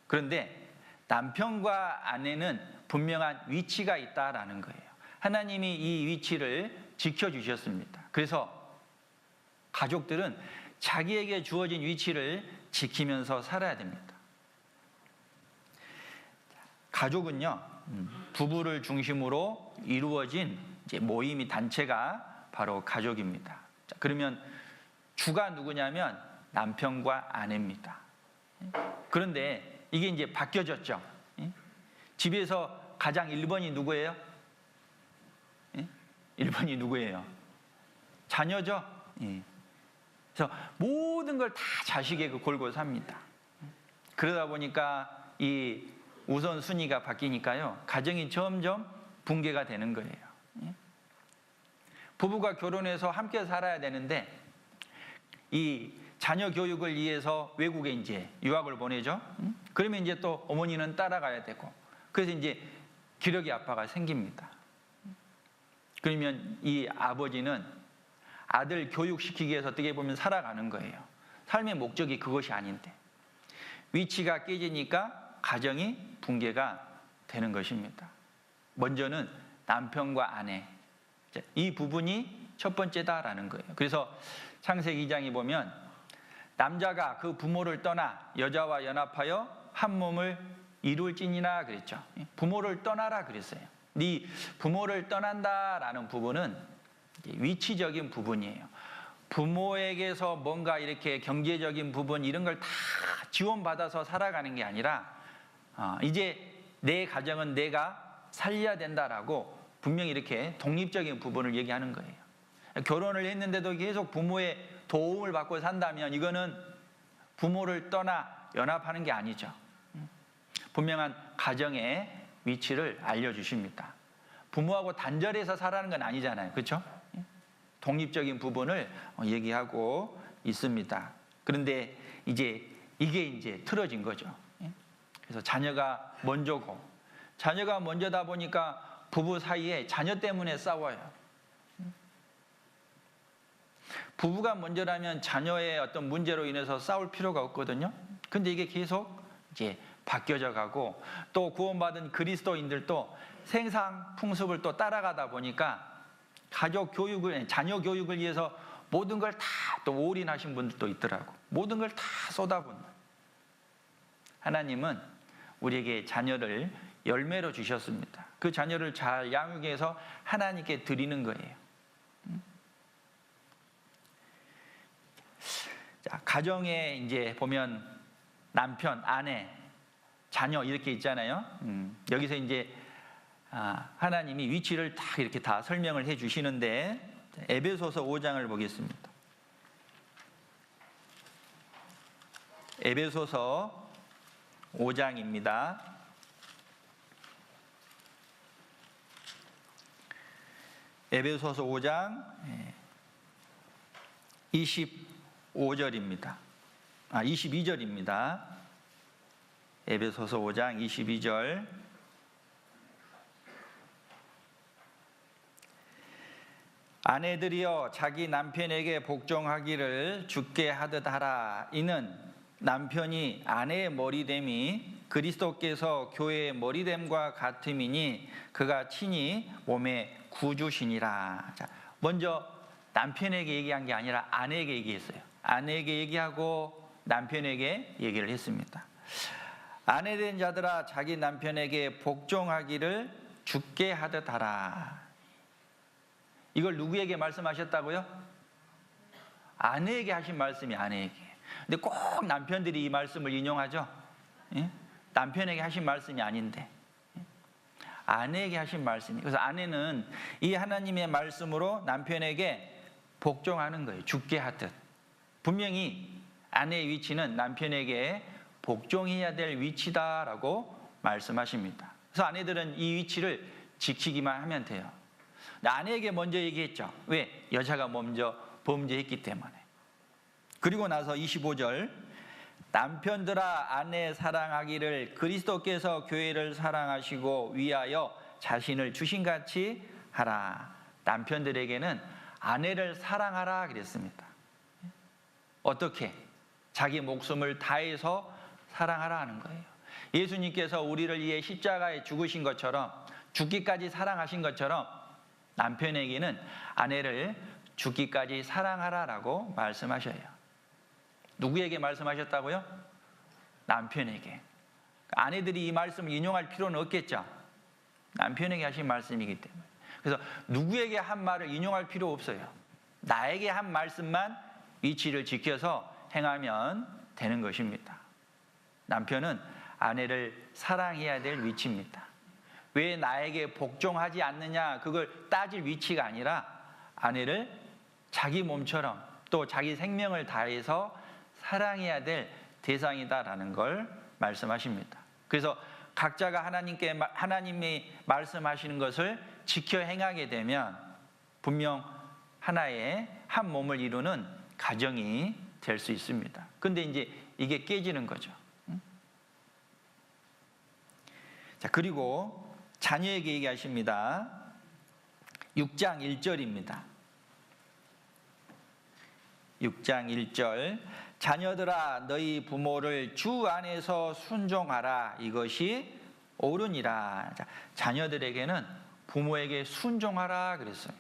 그런데 남편과 아내는 분명한 위치가 있다라는 거예요. 하나님이 이 위치를 지켜주셨습니다. 그래서 가족들은 자기에게 주어진 위치를 지키면서 살아야 됩니다. 가족은요, 부부를 중심으로 이루어진 이제 모임이 단체가 바로 가족입니다. 자, 그러면 주가 누구냐면 남편과 아내입니다. 그런데 이게 이제 바뀌어졌죠. 집에서 가장 1번이 누구예요? 1번이 누구예요? 자녀죠. 그래서 모든 걸 다 자식에게 걸고 삽니다. 그러다 보니까 이 우선순위가 바뀌니까요, 가정이 점점 붕괴가 되는 거예요. 부부가 결혼해서 함께 살아야 되는데 이 자녀 교육을 위해서 외국에 이제 유학을 보내죠. 그러면 이제 또 어머니는 따라가야 되고, 그래서 이제 기력의 아빠가 생깁니다. 그러면 이 아버지는 아들 교육시키기 위해서 어떻게 보면 살아가는 거예요. 삶의 목적이 그것이 아닌데 위치가 깨지니까 가정이 붕괴가 되는 것입니다. 먼저는 남편과 아내, 이 부분이 첫 번째다라는 거예요. 그래서 창세기 2장에 보면 남자가 그 부모를 떠나 여자와 연합하여 한 몸을 이룰지니라 그랬죠. 부모를 떠나라 그랬어요. 네 부모를 떠난다라는 부분은 위치적인 부분이에요. 부모에게서 뭔가 이렇게 경제적인 부분 이런 걸 다 지원받아서 살아가는 게 아니라 이제 내 가정은 내가 살려야 된다라고 분명히 이렇게 독립적인 부분을 얘기하는 거예요. 결혼을 했는데도 계속 부모의 도움을 받고 산다면 이거는 부모를 떠나 연합하는 게 아니죠. 분명한 가정의 위치를 알려주십니다. 부모하고 단절해서 살아가는 건 아니잖아요. 그렇죠? 독립적인 부분을 얘기하고 있습니다. 그런데 이제 이게 이제 틀어진 거죠. 그래서 자녀가 먼저고, 자녀가 먼저다 보니까 부부 사이에 자녀 때문에 싸워요. 부부가 먼저라면 자녀의 어떤 문제로 인해서 싸울 필요가 없거든요. 근데 이게 계속 이제 바뀌어져 가고, 또 구원받은 그리스도인들도 생산 풍습을 또 따라가다 보니까 가족 교육을, 자녀 교육을 위해서 모든 걸 다 또 올인하신 분들도 있더라고. 모든 걸 다 쏟아붓는. 하나님은 우리에게 자녀를 열매로 주셨습니다. 그 자녀를 잘 양육해서 하나님께 드리는 거예요. 자, 가정에 이제 보면 남편, 아내, 자녀 이렇게 있잖아요. 여기서 이제 하나님이 위치를 다 이렇게 다 설명을 해 주시는데, 에베소서 5장을 보겠습니다. 에베소서 5장입니다. 에베소서 5장 25절입니다. 22절입니다. 에베소서 5장 22절. 아내들이여 자기 남편에게 복종하기를 주께 하듯 하라. 이는 남편이 아내의 머리됨이 그리스도께서 교회의 머리됨과 같음이니 그가 친히 몸의 구주시니라. 자, 먼저 남편에게 얘기한 게 아니라 아내에게 얘기했어요. 아내에게 얘기하고 남편에게 얘기를 했습니다. 아내된 자들아 자기 남편에게 복종하기를 주께 하듯 하라. 이걸 누구에게 말씀하셨다고요? 아내에게 하신 말씀이 아내에게. 근데 꼭 남편들이 이 말씀을 인용하죠. 예? 남편에게 하신 말씀이 아닌데 아내에게 하신 말씀이. 그래서 아내는 이 하나님의 말씀으로 남편에게 복종하는 거예요. 주께 하듯. 분명히 아내의 위치는 남편에게 복종해야 될 위치다라고 말씀하십니다. 그래서 아내들은 이 위치를 지키기만 하면 돼요. 아내에게 먼저 얘기했죠. 왜? 여자가 먼저 범죄했기 때문에. 그리고 나서 25절, 남편들아 아내 사랑하기를 그리스도께서 교회를 사랑하시고 위하여 자신을 주신같이 하라. 남편들에게는 아내를 사랑하라 그랬습니다. 어떻게? 자기 목숨을 다해서 사랑하라 하는 거예요. 예수님께서 우리를 위해 십자가에 죽으신 것처럼, 죽기까지 사랑하신 것처럼 남편에게는 아내를 죽기까지 사랑하라라고 말씀하셔요. 누구에게 말씀하셨다고요? 남편에게. 아내들이 이 말씀을 인용할 필요는 없겠죠. 남편에게 하신 말씀이기 때문에. 그래서 누구에게 한 말을 인용할 필요 없어요. 나에게 한 말씀만 위치를 지켜서 행하면 되는 것입니다. 남편은 아내를 사랑해야 될 위치입니다. 왜 나에게 복종하지 않느냐, 그걸 따질 위치가 아니라 아내를 자기 몸처럼 또 자기 생명을 다해서 사랑해야 될 대상이다라는 걸 말씀하십니다. 그래서 각자가 하나님이 말씀하시는 것을 지켜 행하게 되면 분명 하나의 한 몸을 이루는 가정이 될 수 있습니다. 근데 이제 이게 깨지는 거죠. 자, 그리고 자녀에게 얘기하십니다. 6장 1절입니다. 6장 1절. 자녀들아 너희 부모를 주 안에서 순종하라. 이것이 옳으니라. 자, 자녀들에게는 부모에게 순종하라 그랬어요.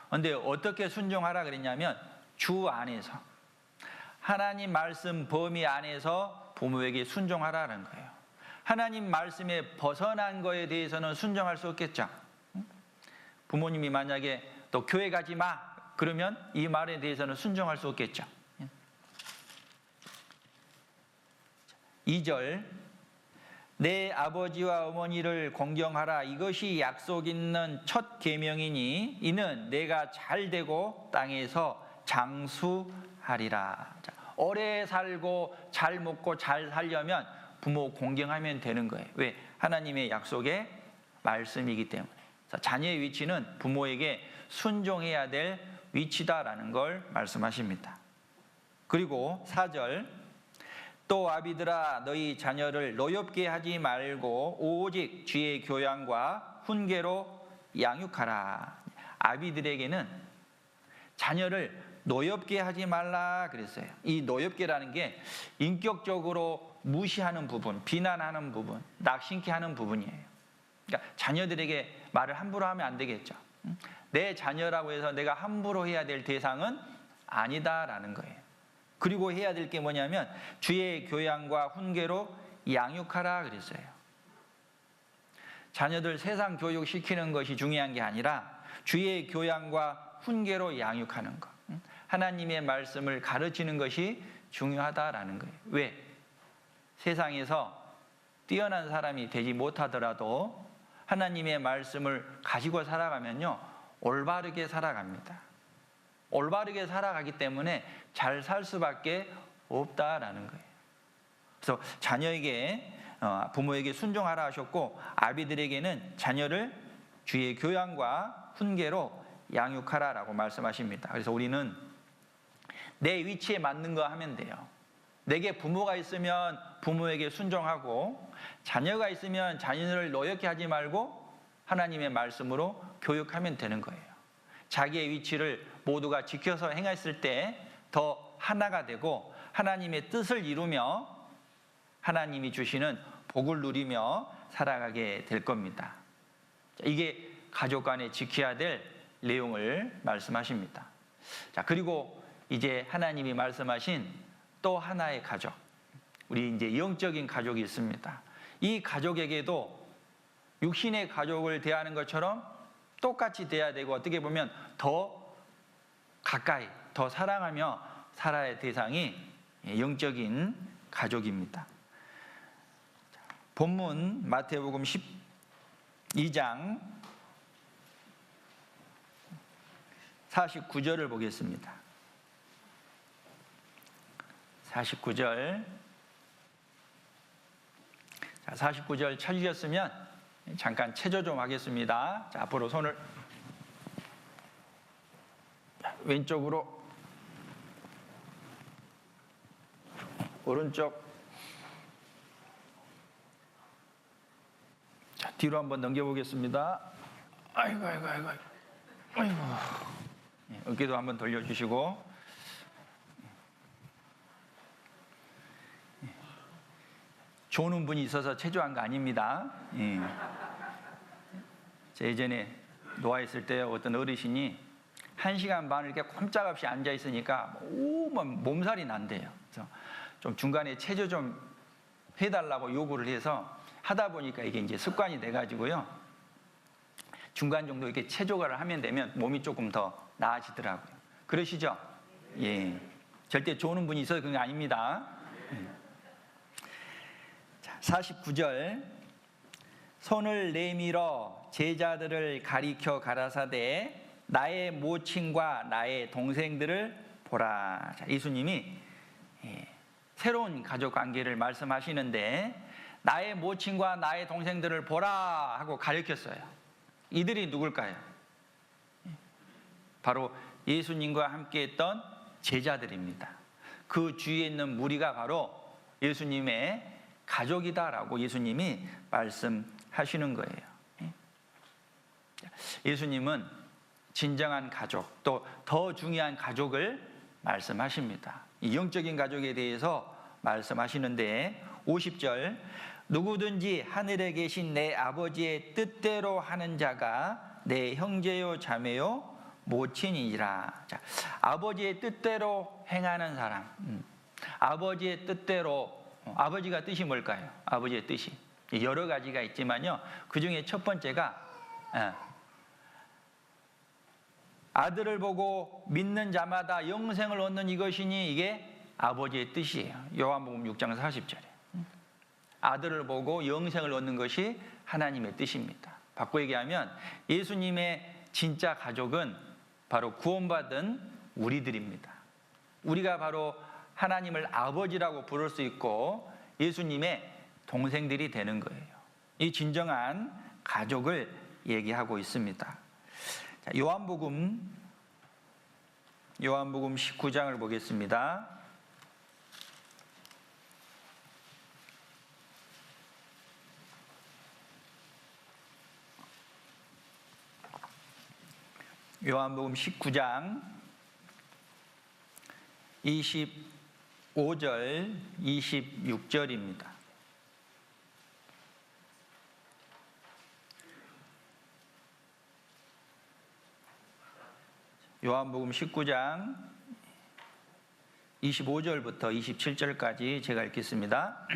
그런데 어떻게 순종하라 그랬냐면 주 안에서, 하나님 말씀 범위 안에서 부모에게 순종하라는 거예요. 하나님 말씀에 벗어난 거에 대해서는 순종할 수 없겠죠. 부모님이 만약에 또 교회 가지 마 그러면 이 말에 대해서는 순종할 수 없겠죠. 2절, 내 아버지와 어머니를 공경하라. 이것이 약속 있는 첫 계명이니 이는 내가 잘 되고 땅에서 장수하리라. 자, 오래 살고 잘 먹고 잘 살려면 부모 공경하면 되는 거예요. 왜? 하나님의 약속의 말씀이기 때문에. 자녀의 위치는 부모에게 순종해야 될 위치다라는 걸 말씀하십니다. 그리고 4절, 또 아비들아 너희 자녀를 노엽게 하지 말고 오직 주의 교양과 훈계로 양육하라. 아비들에게는 자녀를 노엽게 하지 말라 그랬어요. 이 노엽게라는 게 인격적으로 무시하는 부분, 비난하는 부분, 낙심케 하는 부분이에요. 그러니까 자녀들에게 말을 함부로 하면 안 되겠죠. 내 자녀라고 해서 내가 함부로 해야 될 대상은 아니다라는 거예요. 그리고 해야 될 게 뭐냐면 주의 교양과 훈계로 양육하라 그랬어요. 자녀들 세상 교육 시키는 것이 중요한 게 아니라 주의 교양과 훈계로 양육하는 것, 하나님의 말씀을 가르치는 것이 중요하다라는 거예요. 왜? 세상에서 뛰어난 사람이 되지 못하더라도 하나님의 말씀을 가지고 살아가면요, 올바르게 살아갑니다. 올바르게 살아가기 때문에 잘 살 수밖에 없다라는 거예요. 그래서 자녀에게, 부모에게 순종하라 하셨고, 아비들에게는 자녀를 주의 교양과 훈계로 양육하라라고 말씀하십니다. 그래서 우리는 내 위치에 맞는 거 하면 돼요. 내게 부모가 있으면 부모에게 순종하고, 자녀가 있으면 자녀를 노엽게 하지 말고 하나님의 말씀으로 교육하면 되는 거예요. 자기의 위치를 모두가 지켜서 행했을 때 더 하나가 되고 하나님의 뜻을 이루며 하나님이 주시는 복을 누리며 살아가게 될 겁니다. 이게 가족 간에 지켜야 될 내용을 말씀하십니다. 자, 그리고 이제 하나님이 말씀하신 또 하나의 가족, 우리 이제 영적인 가족이 있습니다. 이 가족에게도 육신의 가족을 대하는 것처럼 똑같이 대해야 되고, 어떻게 보면 더 가까이, 더 사랑하며 살아야 할 대상이 영적인 가족입니다. 본문 마태복음 12장 49절을 보겠습니다. 49절. 자, 49절 찾으셨으면 잠깐 체조 좀 하겠습니다. 자, 앞으로 손을 왼쪽으로, 오른쪽, 자, 뒤로 한번 넘겨보겠습니다. 아이고. 어깨도 한번 돌려주시고, 조는 분이 있어서 체조한 거 아닙니다. 제가 예전에 노아했을 때 어떤 어르신이 1시간 반을 이렇게 꼼짝없이 앉아 있으니까 몸살이 난대요. 그래서 좀 중간에 체조 좀 해달라고 요구를 해서 하다 보니까 이게 이제 습관이 돼가지고요, 중간 정도 이렇게 체조를 하면 되면 몸이 조금 더 나아지더라고요. 그러시죠? 예. 절대 조는 분이 있어서 그런 게 아닙니다. 자, 49절. 손을 내밀어 제자들을 가리켜 가라사대 나의 모친과 나의 동생들을 보라. 자, 예수님이 새로운 가족 관계를 말씀하시는데 나의 모친과 나의 동생들을 보라 하고 가리켰어요. 이들이 누굴까요? 바로 예수님과 함께 했던 제자들입니다. 그 주위에 있는 무리가 바로 예수님의 가족이다라고 예수님이 말씀하시는 거예요. 예수님은 진정한 가족, 또 더 중요한 가족을 말씀하십니다. 이 영적인 가족에 대해서 말씀하시는데 50절, 누구든지 하늘에 계신 내 아버지의 뜻대로 하는 자가 내 형제요 자매요 모친이니라. 자, 아버지의 뜻대로 행하는 사람, 아버지의 뜻대로, 아버지가 뜻이 뭘까요? 아버지의 뜻이 여러 가지가 있지만요, 그 중에 첫 번째가 아들을 보고 믿는 자마다 영생을 얻는 이것이니 이게 아버지의 뜻이에요. 요한복음 6장 40절에 아들을 보고 영생을 얻는 것이 하나님의 뜻입니다. 바꿔 얘기하면 예수님의 진짜 가족은 바로 구원받은 우리들입니다. 우리가 바로 하나님을 아버지라고 부를 수 있고 예수님의 동생들이 되는 거예요. 이 진정한 가족을 얘기하고 있습니다. 자, 요한복음 19장을 보겠습니다. 요한복음 19장 25절, 26절입니다. 요한복음 19장 25절부터 27절까지 제가 읽겠습니다.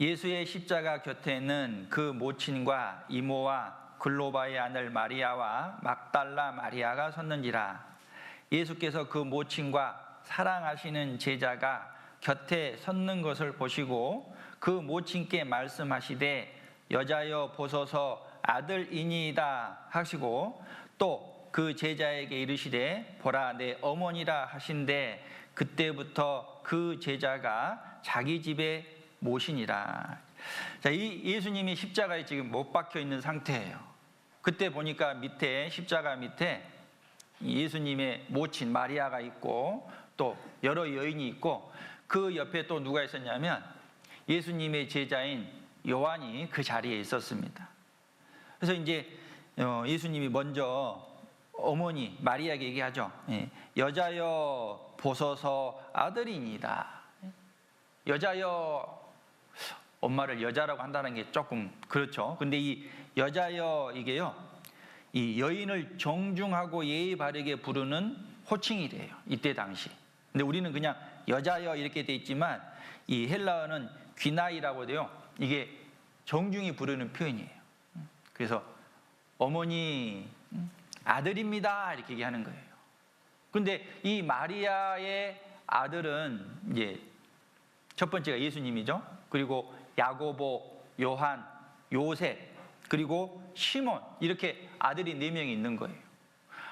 예수의 십자가 곁에는 그 모친과 이모와 글로바의 아들 마리아와 막달라 마리아가 섰는지라. 예수께서 그 모친과 사랑하시는 제자가 곁에 섰는 것을 보시고 그 모친께 말씀하시되 여자여 보소서 아들이니이다 하시고 또 그 제자에게 이르시되 보라 내 어머니라 하신대 그때부터 그 제자가 자기 집에 모시니라. 자, 이 예수님이 십자가에 지금 못 박혀 있는 상태예요. 그때 보니까 밑에 십자가 밑에 예수님의 모친 마리아가 있고 또 여러 여인이 있고 그 옆에 또 누가 있었냐면 예수님의 제자인 요한이 그 자리에 있었습니다. 그래서 이제 예수님이 먼저 어머니 마리아에게 얘기하죠. 여자여 보소서 아들이니이다. 여자여, 엄마를 여자라고 한다는 게 조금 그렇죠. 근데 이 여자여 이게요, 이 여인을 정중하고 예의 바르게 부르는 호칭이래요. 이때 당시. 근데 우리는 그냥 여자여 이렇게 돼 있지만 이 헬라어는 귀나이라고 돼요. 이게 정중히 부르는 표현이에요. 그래서 어머니 아들입니다 이렇게 얘기하는 거예요. 근데 이 마리아의 아들은 이제 첫 번째가 예수님이죠. 그리고 야고보, 요한, 요셉, 그리고 시몬 이렇게 아들이 4명이 있는 거예요.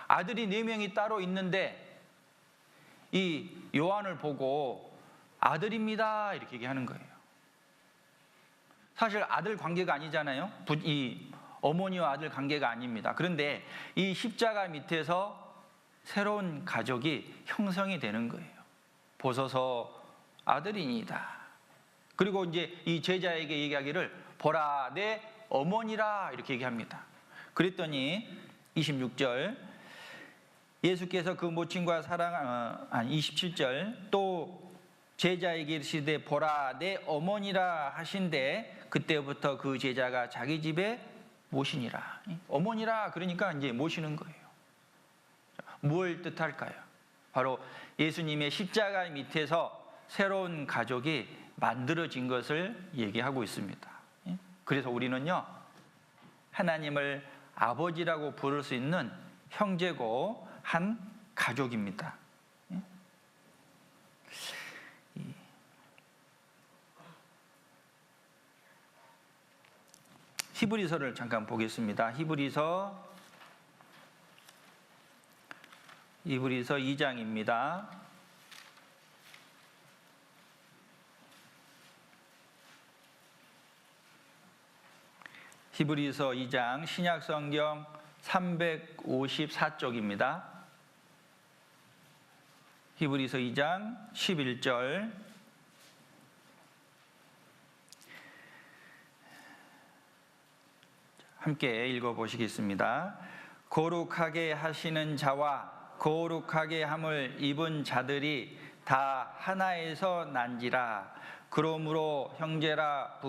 아들이 4명이 따로 있는데 이 요한을 보고 아들입니다 이렇게 얘기하는 거예요. 사실 아들 관계가 아니잖아요. 이 어머니와 아들 관계가 아닙니다. 그런데 이 십자가 밑에서 새로운 가족이 형성이 되는 거예요. 보소서 아들이니이다. 그리고 이제 이 제자에게 얘기하기를 보라 내 어머니라 이렇게 얘기합니다. 그랬더니 26절 예수께서 그 모친과 27절 또 제자에게 이르시되 보라 내 어머니라 하신대 그때부터 그 제자가 자기 집에 모시니라. 어머니라 그러니까 이제 모시는 거예요. 뭘 뜻할까요? 바로 예수님의 십자가 밑에서 새로운 가족이 만들어진 것을 얘기하고 있습니다. 그래서 우리는요 하나님을 아버지라고 부를 수 있는 형제고 한 가족입니다. 히브리서를 잠깐 보겠습니다. 히브리서 2장입니다. 히브리서 2장 신약성경 354쪽입니다. 히브리서 2장 11절 함께 읽어보시겠습니다. 거룩하게 하시는 자와 거룩하게 함을 입은 자들이 다 하나에서 난지라. 그러므로 형제라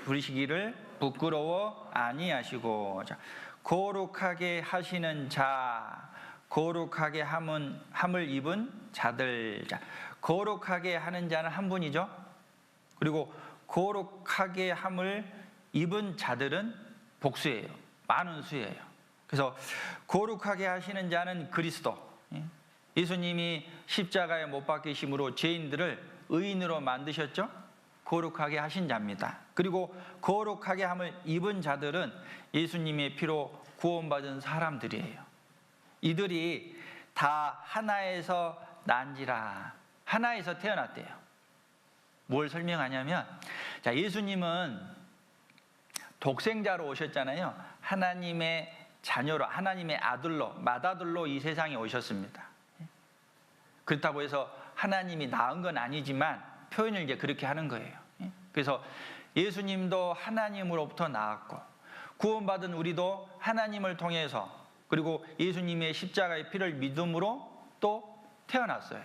부르시기를 부끄러워 아니하시고. 거룩하게 하시는 자, 거룩하게 함을 입은 자들. 거룩하게 하는 자는 한 분이죠. 그리고 거룩하게 함을 입은 자들은 복수예요. 많은 수예요. 그래서 거룩하게 하시는 자는 그리스도. 예수님이 십자가에 못 박히심으로 죄인들을 의인으로 만드셨죠. 거룩하게 하신 자입니다. 그리고 거룩하게 함을 입은 자들은 예수님의 피로 구원받은 사람들이에요. 이들이 다 하나에서 난지라. 하나에서 태어났대요. 뭘 설명하냐면 예수님은 독생자로 오셨잖아요. 하나님의 자녀로, 하나님의 아들로, 맏아들로 이 세상에 오셨습니다. 그렇다고 해서 하나님이 낳은 건 아니지만 표현을 이제 그렇게 하는 거예요. 그래서 예수님도 하나님으로부터 나왔고 구원받은 우리도 하나님을 통해서 그리고 예수님의 십자가의 피를 믿음으로 또 태어났어요.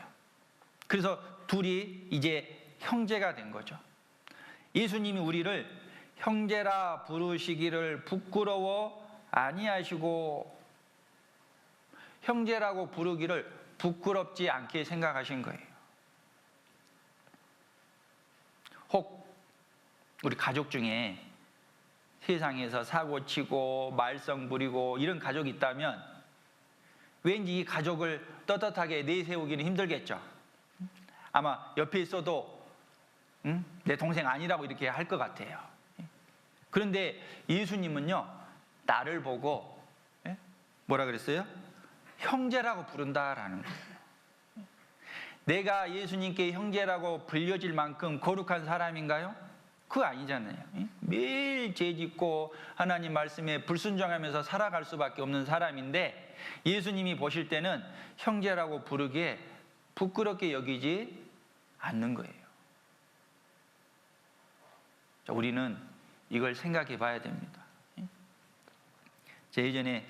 그래서 둘이 이제 형제가 된 거죠. 예수님이 우리를 형제라 부르시기를 부끄러워 아니하시고 형제라고 부르기를 부끄럽지 않게 생각하신 거예요. 혹 우리 가족 중에 세상에서 사고치고 말썽 부리고 이런 가족이 있다면 왠지 이 가족을 떳떳하게 내세우기는 힘들겠죠. 아마 옆에 있어도 내 동생 아니라고 이렇게 할 것 같아요. 그런데 예수님은요, 나를 보고 뭐라 그랬어요? 형제라고 부른다라는 거예요. 내가 예수님께 형제라고 불려질 만큼 거룩한 사람인가요? 그거 아니잖아요. 매일 죄짓고 하나님 말씀에 불순종하면서 살아갈 수밖에 없는 사람인데 예수님이 보실 때는 형제라고 부르기에 부끄럽게 여기지 않는 거예요. 자, 우리는 이걸 생각해 봐야 됩니다. 제 예전에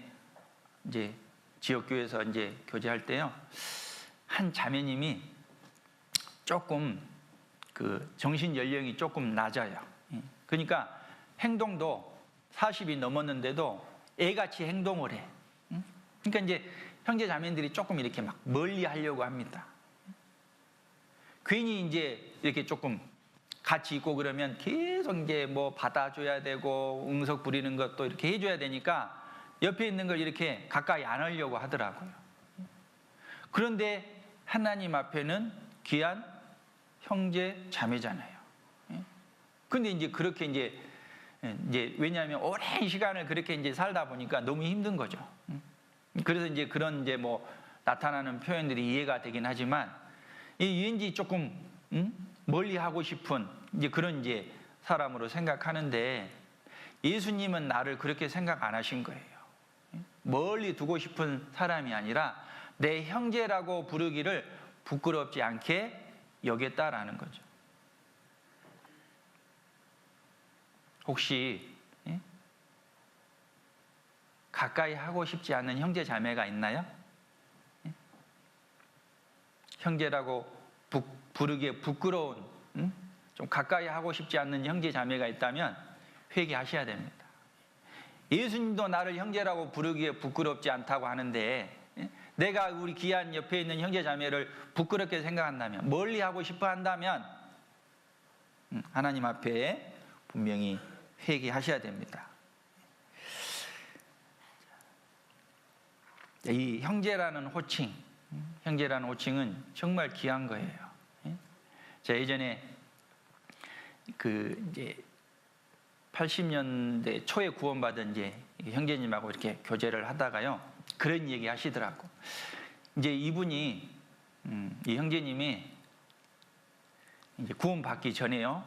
이제 지역교회에서 이제 교제할 때요, 한 자매님이 조금 그 정신 연령이 조금 낮아요. 그러니까 행동도 40이 넘었는데도 애같이 행동을 해. 그러니까 이제 형제 자매들이 조금 이렇게 막 멀리 하려고 합니다. 괜히 이제 이렇게 조금 같이 있고 그러면 계속 이제 뭐 받아줘야 되고 응석 부리는 것도 이렇게 해줘야 되니까 옆에 있는 걸 이렇게 가까이 안 하려고 하더라고요. 그런데 하나님 앞에는 귀한 형제 자매잖아요. 근데 이제 그렇게 이제 왜냐하면 오랜 시간을 그렇게 이제 살다 보니까 너무 힘든 거죠. 그래서 이제 그런 이제 뭐 나타나는 표현들이 이해가 되긴 하지만 왠지 조금 멀리 하고 싶은 이제 그런 이제 사람으로 생각하는데 예수님은 나를 그렇게 생각 안 하신 거예요. 멀리 두고 싶은 사람이 아니라 내 형제라고 부르기를 부끄럽지 않게 여겼다라는 거죠. 혹시 가까이 하고 싶지 않은 형제 자매가 있나요? 형제라고 부르기에 부끄러운 좀 가까이 하고 싶지 않는 형제 자매가 있다면 회개하셔야 됩니다. 예수님도 나를 형제라고 부르기에 부끄럽지 않다고 하는데 내가 우리 귀한 옆에 있는 형제 자매를 부끄럽게 생각한다면, 멀리 하고 싶어 한다면 하나님 앞에 분명히 회개하셔야 됩니다. 이 형제라는 호칭, 형제라는 호칭은 정말 귀한 거예요. 제가 예전에 이제 80년대 초에 구원받은 이제 형제님하고 이렇게 교제를 하다가요, 그런 얘기 하시더라고. 이제 이분이 이 형제님이 이제 구원받기 전에요,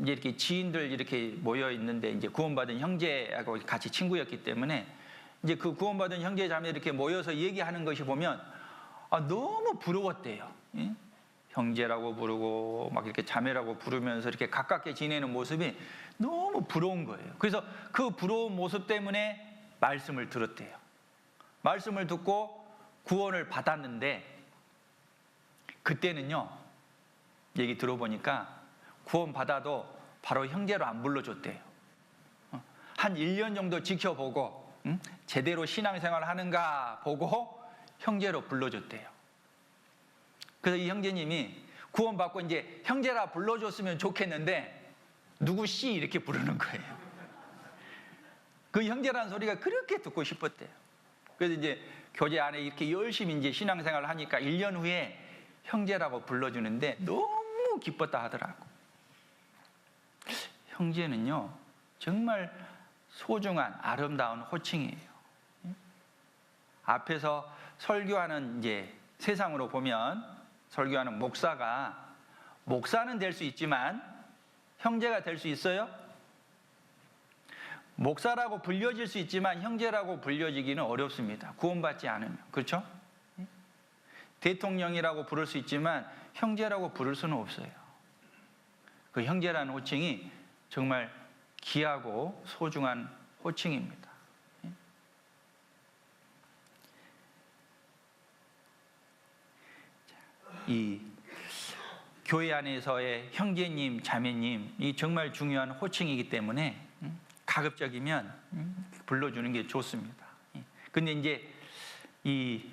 이제 이렇게 지인들 이렇게 모여 있는데 이제 구원받은 형제하고 같이 친구였기 때문에 이제 그 구원받은 형제 자매 이렇게 모여서 얘기하는 것이 보면 너무 부러웠대요. 형제라고 부르고 막 이렇게 자매라고 부르면서 이렇게 가깝게 지내는 모습이 너무 부러운 거예요. 그래서 그 부러운 모습 때문에 말씀을 들었대요. 말씀을 듣고 구원을 받았는데 그때는요, 얘기 들어보니까 구원 받아도 바로 형제로 안 불러줬대요. 한 1년 정도 지켜보고 제대로 신앙생활 하는가 보고 형제로 불러줬대요. 그래서 이 형제님이 구원받고 이제 형제라 불러줬으면 좋겠는데 누구 씨 이렇게 부르는 거예요. 그 형제라는 소리가 그렇게 듣고 싶었대요. 그래서 이제 교제 안에 이렇게 열심히 이제 신앙생활을 하니까 1년 후에 형제라고 불러주는데 너무 기뻤다 하더라고. 형제는요, 정말 소중한 아름다운 호칭이에요. 앞에서 설교하는 이제 세상으로 보면 설교하는 목사가 목사는 될 수 있지만 형제가 될 수 있어요? 목사라고 불려질 수 있지만 형제라고 불려지기는 어렵습니다. 구원받지 않으면. 그렇죠? 대통령이라고 부를 수 있지만 형제라고 부를 수는 없어요. 그 형제라는 호칭이 정말 귀하고 소중한 호칭입니다. 이 교회 안에서의 형제님, 자매님이 정말 중요한 호칭이기 때문에 가급적이면 불러주는 게 좋습니다. 근데 이제 이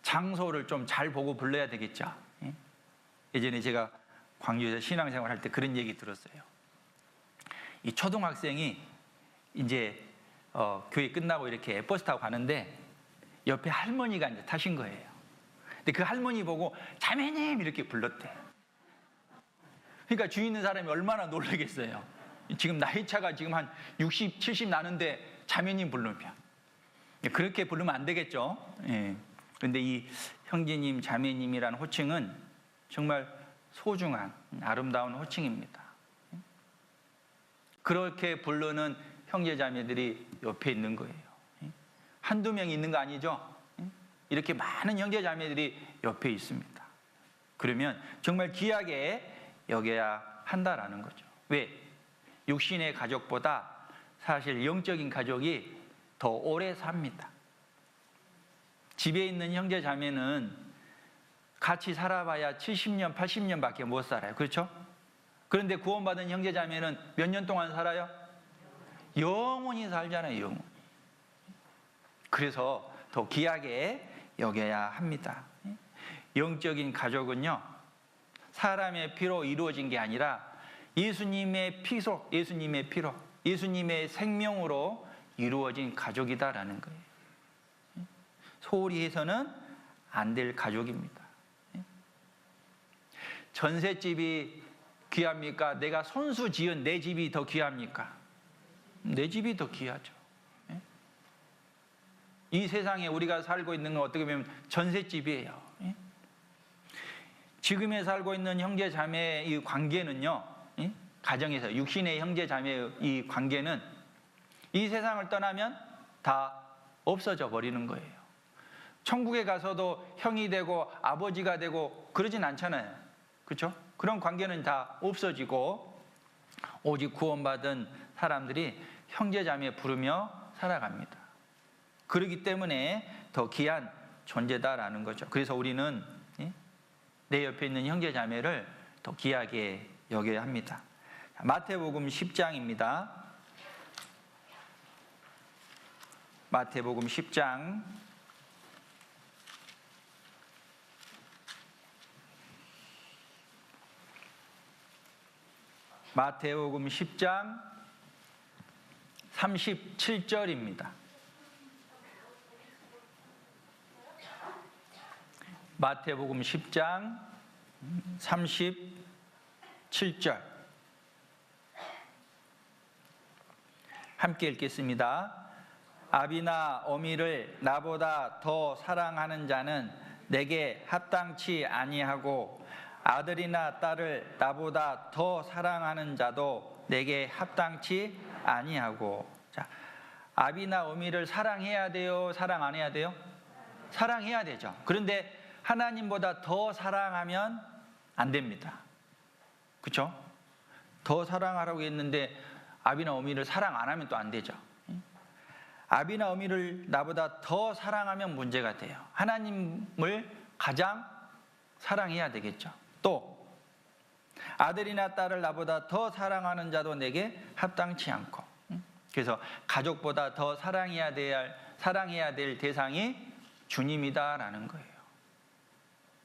장소를 좀 잘 보고 불러야 되겠죠. 예전에 제가 광주에서 신앙생활 할 때 그런 얘기 들었어요. 이 초등학생이 이제 교회 끝나고 이렇게 버스 타고 가는데 옆에 할머니가 이제 타신 거예요. 근데 그 할머니 보고 자매님 이렇게 불렀대. 그러니까 주위 있는 사람이 얼마나 놀라겠어요. 지금 나이 차가 지금 한 60, 70 나는데 자매님 부르면 그렇게 부르면 안 되겠죠. 그런데 이 형제님, 자매님이라는 호칭은 정말 소중한 아름다운 호칭입니다. 그렇게 부르는 형제 자매들이 옆에 있는 거예요. 한두 명 있는 거 아니죠? 이렇게 많은 형제 자매들이 옆에 있습니다. 그러면 정말 귀하게 여겨야 한다라는 거죠. 왜? 육신의 가족보다 사실 영적인 가족이 더 오래 삽니다. 집에 있는 형제 자매는 같이 살아봐야 70년, 80년밖에 못 살아요. 그렇죠? 그런데 구원받은 형제 자매는 몇 년 동안 살아요? 영원히 살잖아요. 영원히. 그래서 더 귀하게 여겨야 합니다. 영적인 가족은요, 사람의 피로 이루어진 게 아니라 예수님의 피로, 예수님의 생명으로 이루어진 가족이다라는 거예요. 소홀히 해서는 안 될 가족입니다. 전셋집이 귀합니까? 내가 손수 지은 내 집이 더 귀합니까? 내 집이 더 귀하죠. 이 세상에 우리가 살고 있는 건 어떻게 보면 전셋집이에요. 지금에 살고 있는 형제 자매의 이 관계는요, 가정에서 육신의 형제 자매의 이 관계는 이 세상을 떠나면 다 없어져 버리는 거예요. 천국에 가서도 형이 되고 아버지가 되고 그러진 않잖아요. 그렇죠? 그런 관계는 다 없어지고 오직 구원받은 사람들이 형제 자매 부르며 살아갑니다. 그렇기 때문에 더 귀한 존재다라는 거죠. 그래서 우리는 내 옆에 있는 형제 자매를 더 귀하게 여겨야 합니다. 마태복음 10장입니다. 마태복음 10장 마태복음 10장 37절입니다. 마태복음 10장 37절 함께 읽겠습니다. 아비나 어미를 나보다 더 사랑하는 자는 내게 합당치 아니하고 아들이나 딸을 나보다 더 사랑하는 자도 내게 합당치 아니하고. 자, 아비나 어미를 사랑해야 돼요? 사랑 안 해야 돼요? 사랑해야 되죠. 그런데 하나님보다 더 사랑하면 안 됩니다. 그렇죠? 더 사랑하라고 했는데 아비나 어미를 사랑 안 하면 또 안 되죠. 아비나 어미를 나보다 더 사랑하면 문제가 돼요. 하나님을 가장 사랑해야 되겠죠. 또 아들이나 딸을 나보다 더 사랑하는 자도 내게 합당치 않고. 그래서 가족보다 더 사랑해야 될 대상이 주님이다라는 거예요.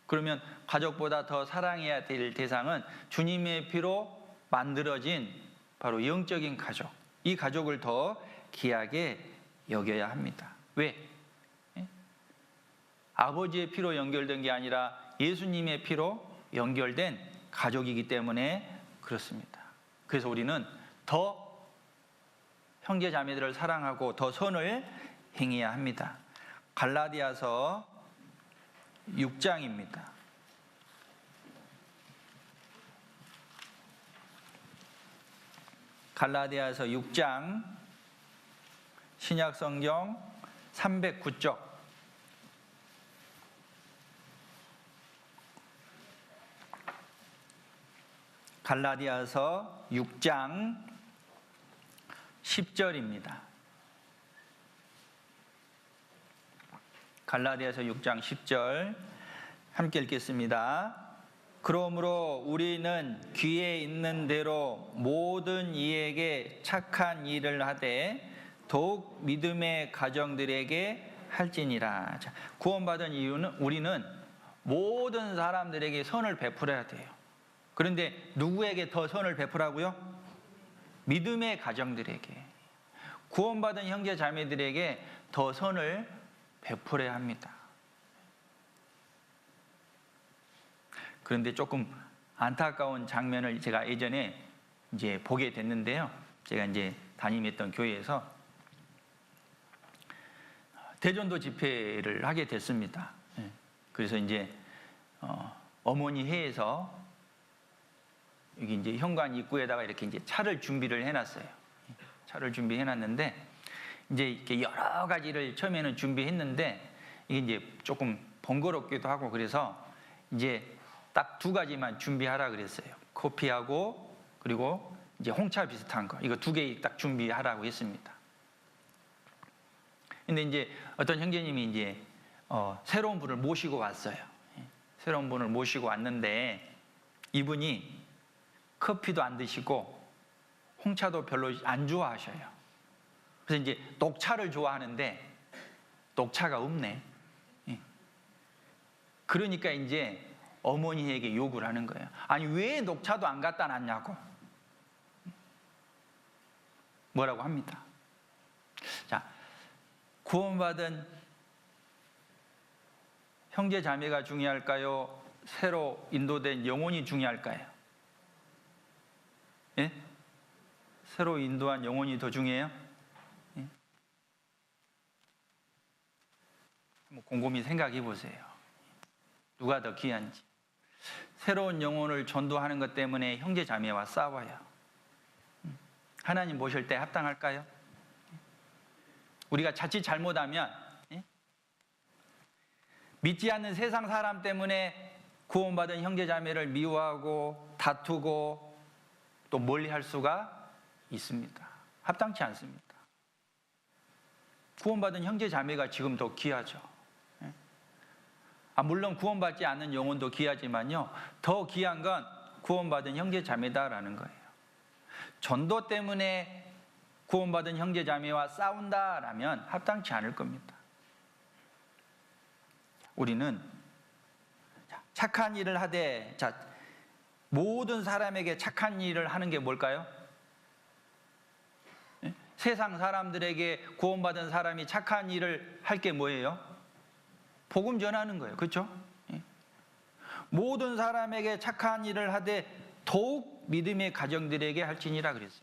그러면 가족보다 더 사랑해야 될 대상은 주님의 피로 만들어진 바로 영적인 가족. 이 가족을 더 귀하게 여겨야 합니다. 왜? 아버지의 피로 연결된 게 아니라 예수님의 피로 연결된 가족이기 때문에 그렇습니다. 그래서 우리는 더 형제 자매들을 사랑하고 더 선을 행해야 합니다. 갈라디아서 6장입니다. 갈라디아서 6장 신약성경 309쪽 갈라디아서 6장 10절입니다. 갈라디아서 6장 10절 함께 읽겠습니다. 그러므로 우리는 귀에 있는 대로 모든 이에게 착한 일을 하되 더욱 믿음의 가정들에게 할지니라. 자, 구원받은 이유는 우리는 모든 사람들에게 선을 베풀어야 돼요. 그런데 누구에게 더 선을 베풀라고요? 믿음의 가정들에게, 구원받은 형제 자매들에게 더 선을 베풀어야 합니다. 그런데 조금 안타까운 장면을 제가 예전에 이제 보게 됐는데요. 제가 이제 담임했던 교회에서 대전도 집회를 하게 됐습니다. 그래서 이제 어머니 회에서 여기 이제 현관 입구에다가 이렇게 이제 차를 준비를 해놨어요. 차를 준비해놨는데 이제 이렇게 여러 가지를 처음에는 준비했는데 이게 이제 조금 번거롭기도 하고 그래서 이제 딱 2가지만 준비하라 그랬어요. 커피하고 그리고 이제 홍차 비슷한 거, 이거 2개 딱 준비하라고 했습니다. 근데 이제 어떤 형제님이 이제 새로운 분을 모시고 왔어요. 새로운 분을 모시고 왔는데 이분이 커피도 안 드시고 홍차도 별로 안 좋아하셔요. 그래서 이제 녹차를 좋아하는데 녹차가 없네. 그러니까 이제 어머니에게 욕을 하는 거예요. 아니 왜 녹차도 안 갖다 놨냐고 뭐라고 합니다. 자, 구원받은 형제 자매가 중요할까요? 새로 인도된 영혼이 중요할까요? 예? 새로 인도한 영혼이 더 중요해요? 예? 곰곰이 생각해 보세요. 누가 더 귀한지. 새로운 영혼을 전도하는 것 때문에 형제 자매와 싸워요. 하나님 보실 때 합당할까요? 우리가 자칫 잘못하면 믿지 않는 세상 사람 때문에 구원받은 형제 자매를 미워하고 다투고 또 멀리할 수가 있습니다. 합당치 않습니다. 구원받은 형제 자매가 지금 더 귀하죠. 물론 구원받지 않는 영혼도 귀하지만요, 더 귀한 건 구원받은 형제 자매다라는 거예요. 전도 때문에 구원받은 형제 자매와 싸운다라면 합당치 않을 겁니다. 우리는 착한 일을 하되, 자, 모든 사람에게 착한 일을 하는 게 뭘까요? 세상 사람들에게 구원받은 사람이 착한 일을 할 게 뭐예요? 복음 전하는 거예요. 그렇죠? 모든 사람에게 착한 일을 하되 더욱 믿음의 가정들에게 할지니라 그랬어요.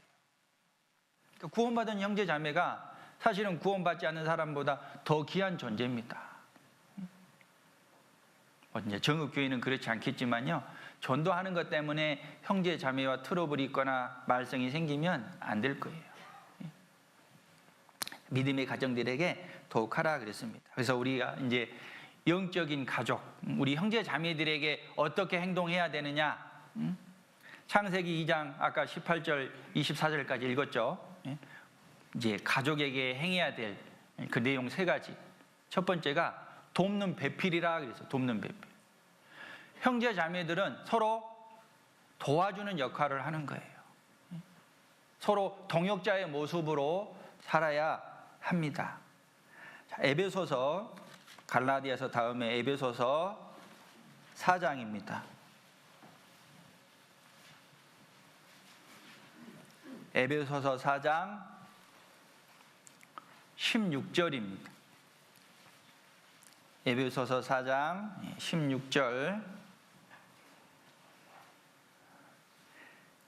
그러니까 구원받은 형제 자매가 사실은 구원받지 않는 사람보다 더 귀한 존재입니다. 이제 정읍교회는 그렇지 않겠지만요, 전도하는 것 때문에 형제 자매와 트러블이 있거나 말썽이 생기면 안 될 거예요. 믿음의 가정들에게 더욱 하라 그랬습니다. 그래서 우리가 이제 영적인 가족, 우리 형제 자매들에게 어떻게 행동해야 되느냐? 창세기 2장 아까 18절, 24절까지 읽었죠. 이제 가족에게 행해야 될 그 내용 3가지. 첫 번째가 돕는 배필이라 그래서 돕는 배필. 형제 자매들은 서로 도와주는 역할을 하는 거예요. 서로 동역자의 모습으로 살아야 합니다. 자, 에베소서, 갈라디아서 다음에 에베소서 4장입니다. 에베소서 4장 16절입니다. 에베소서 4장 16절.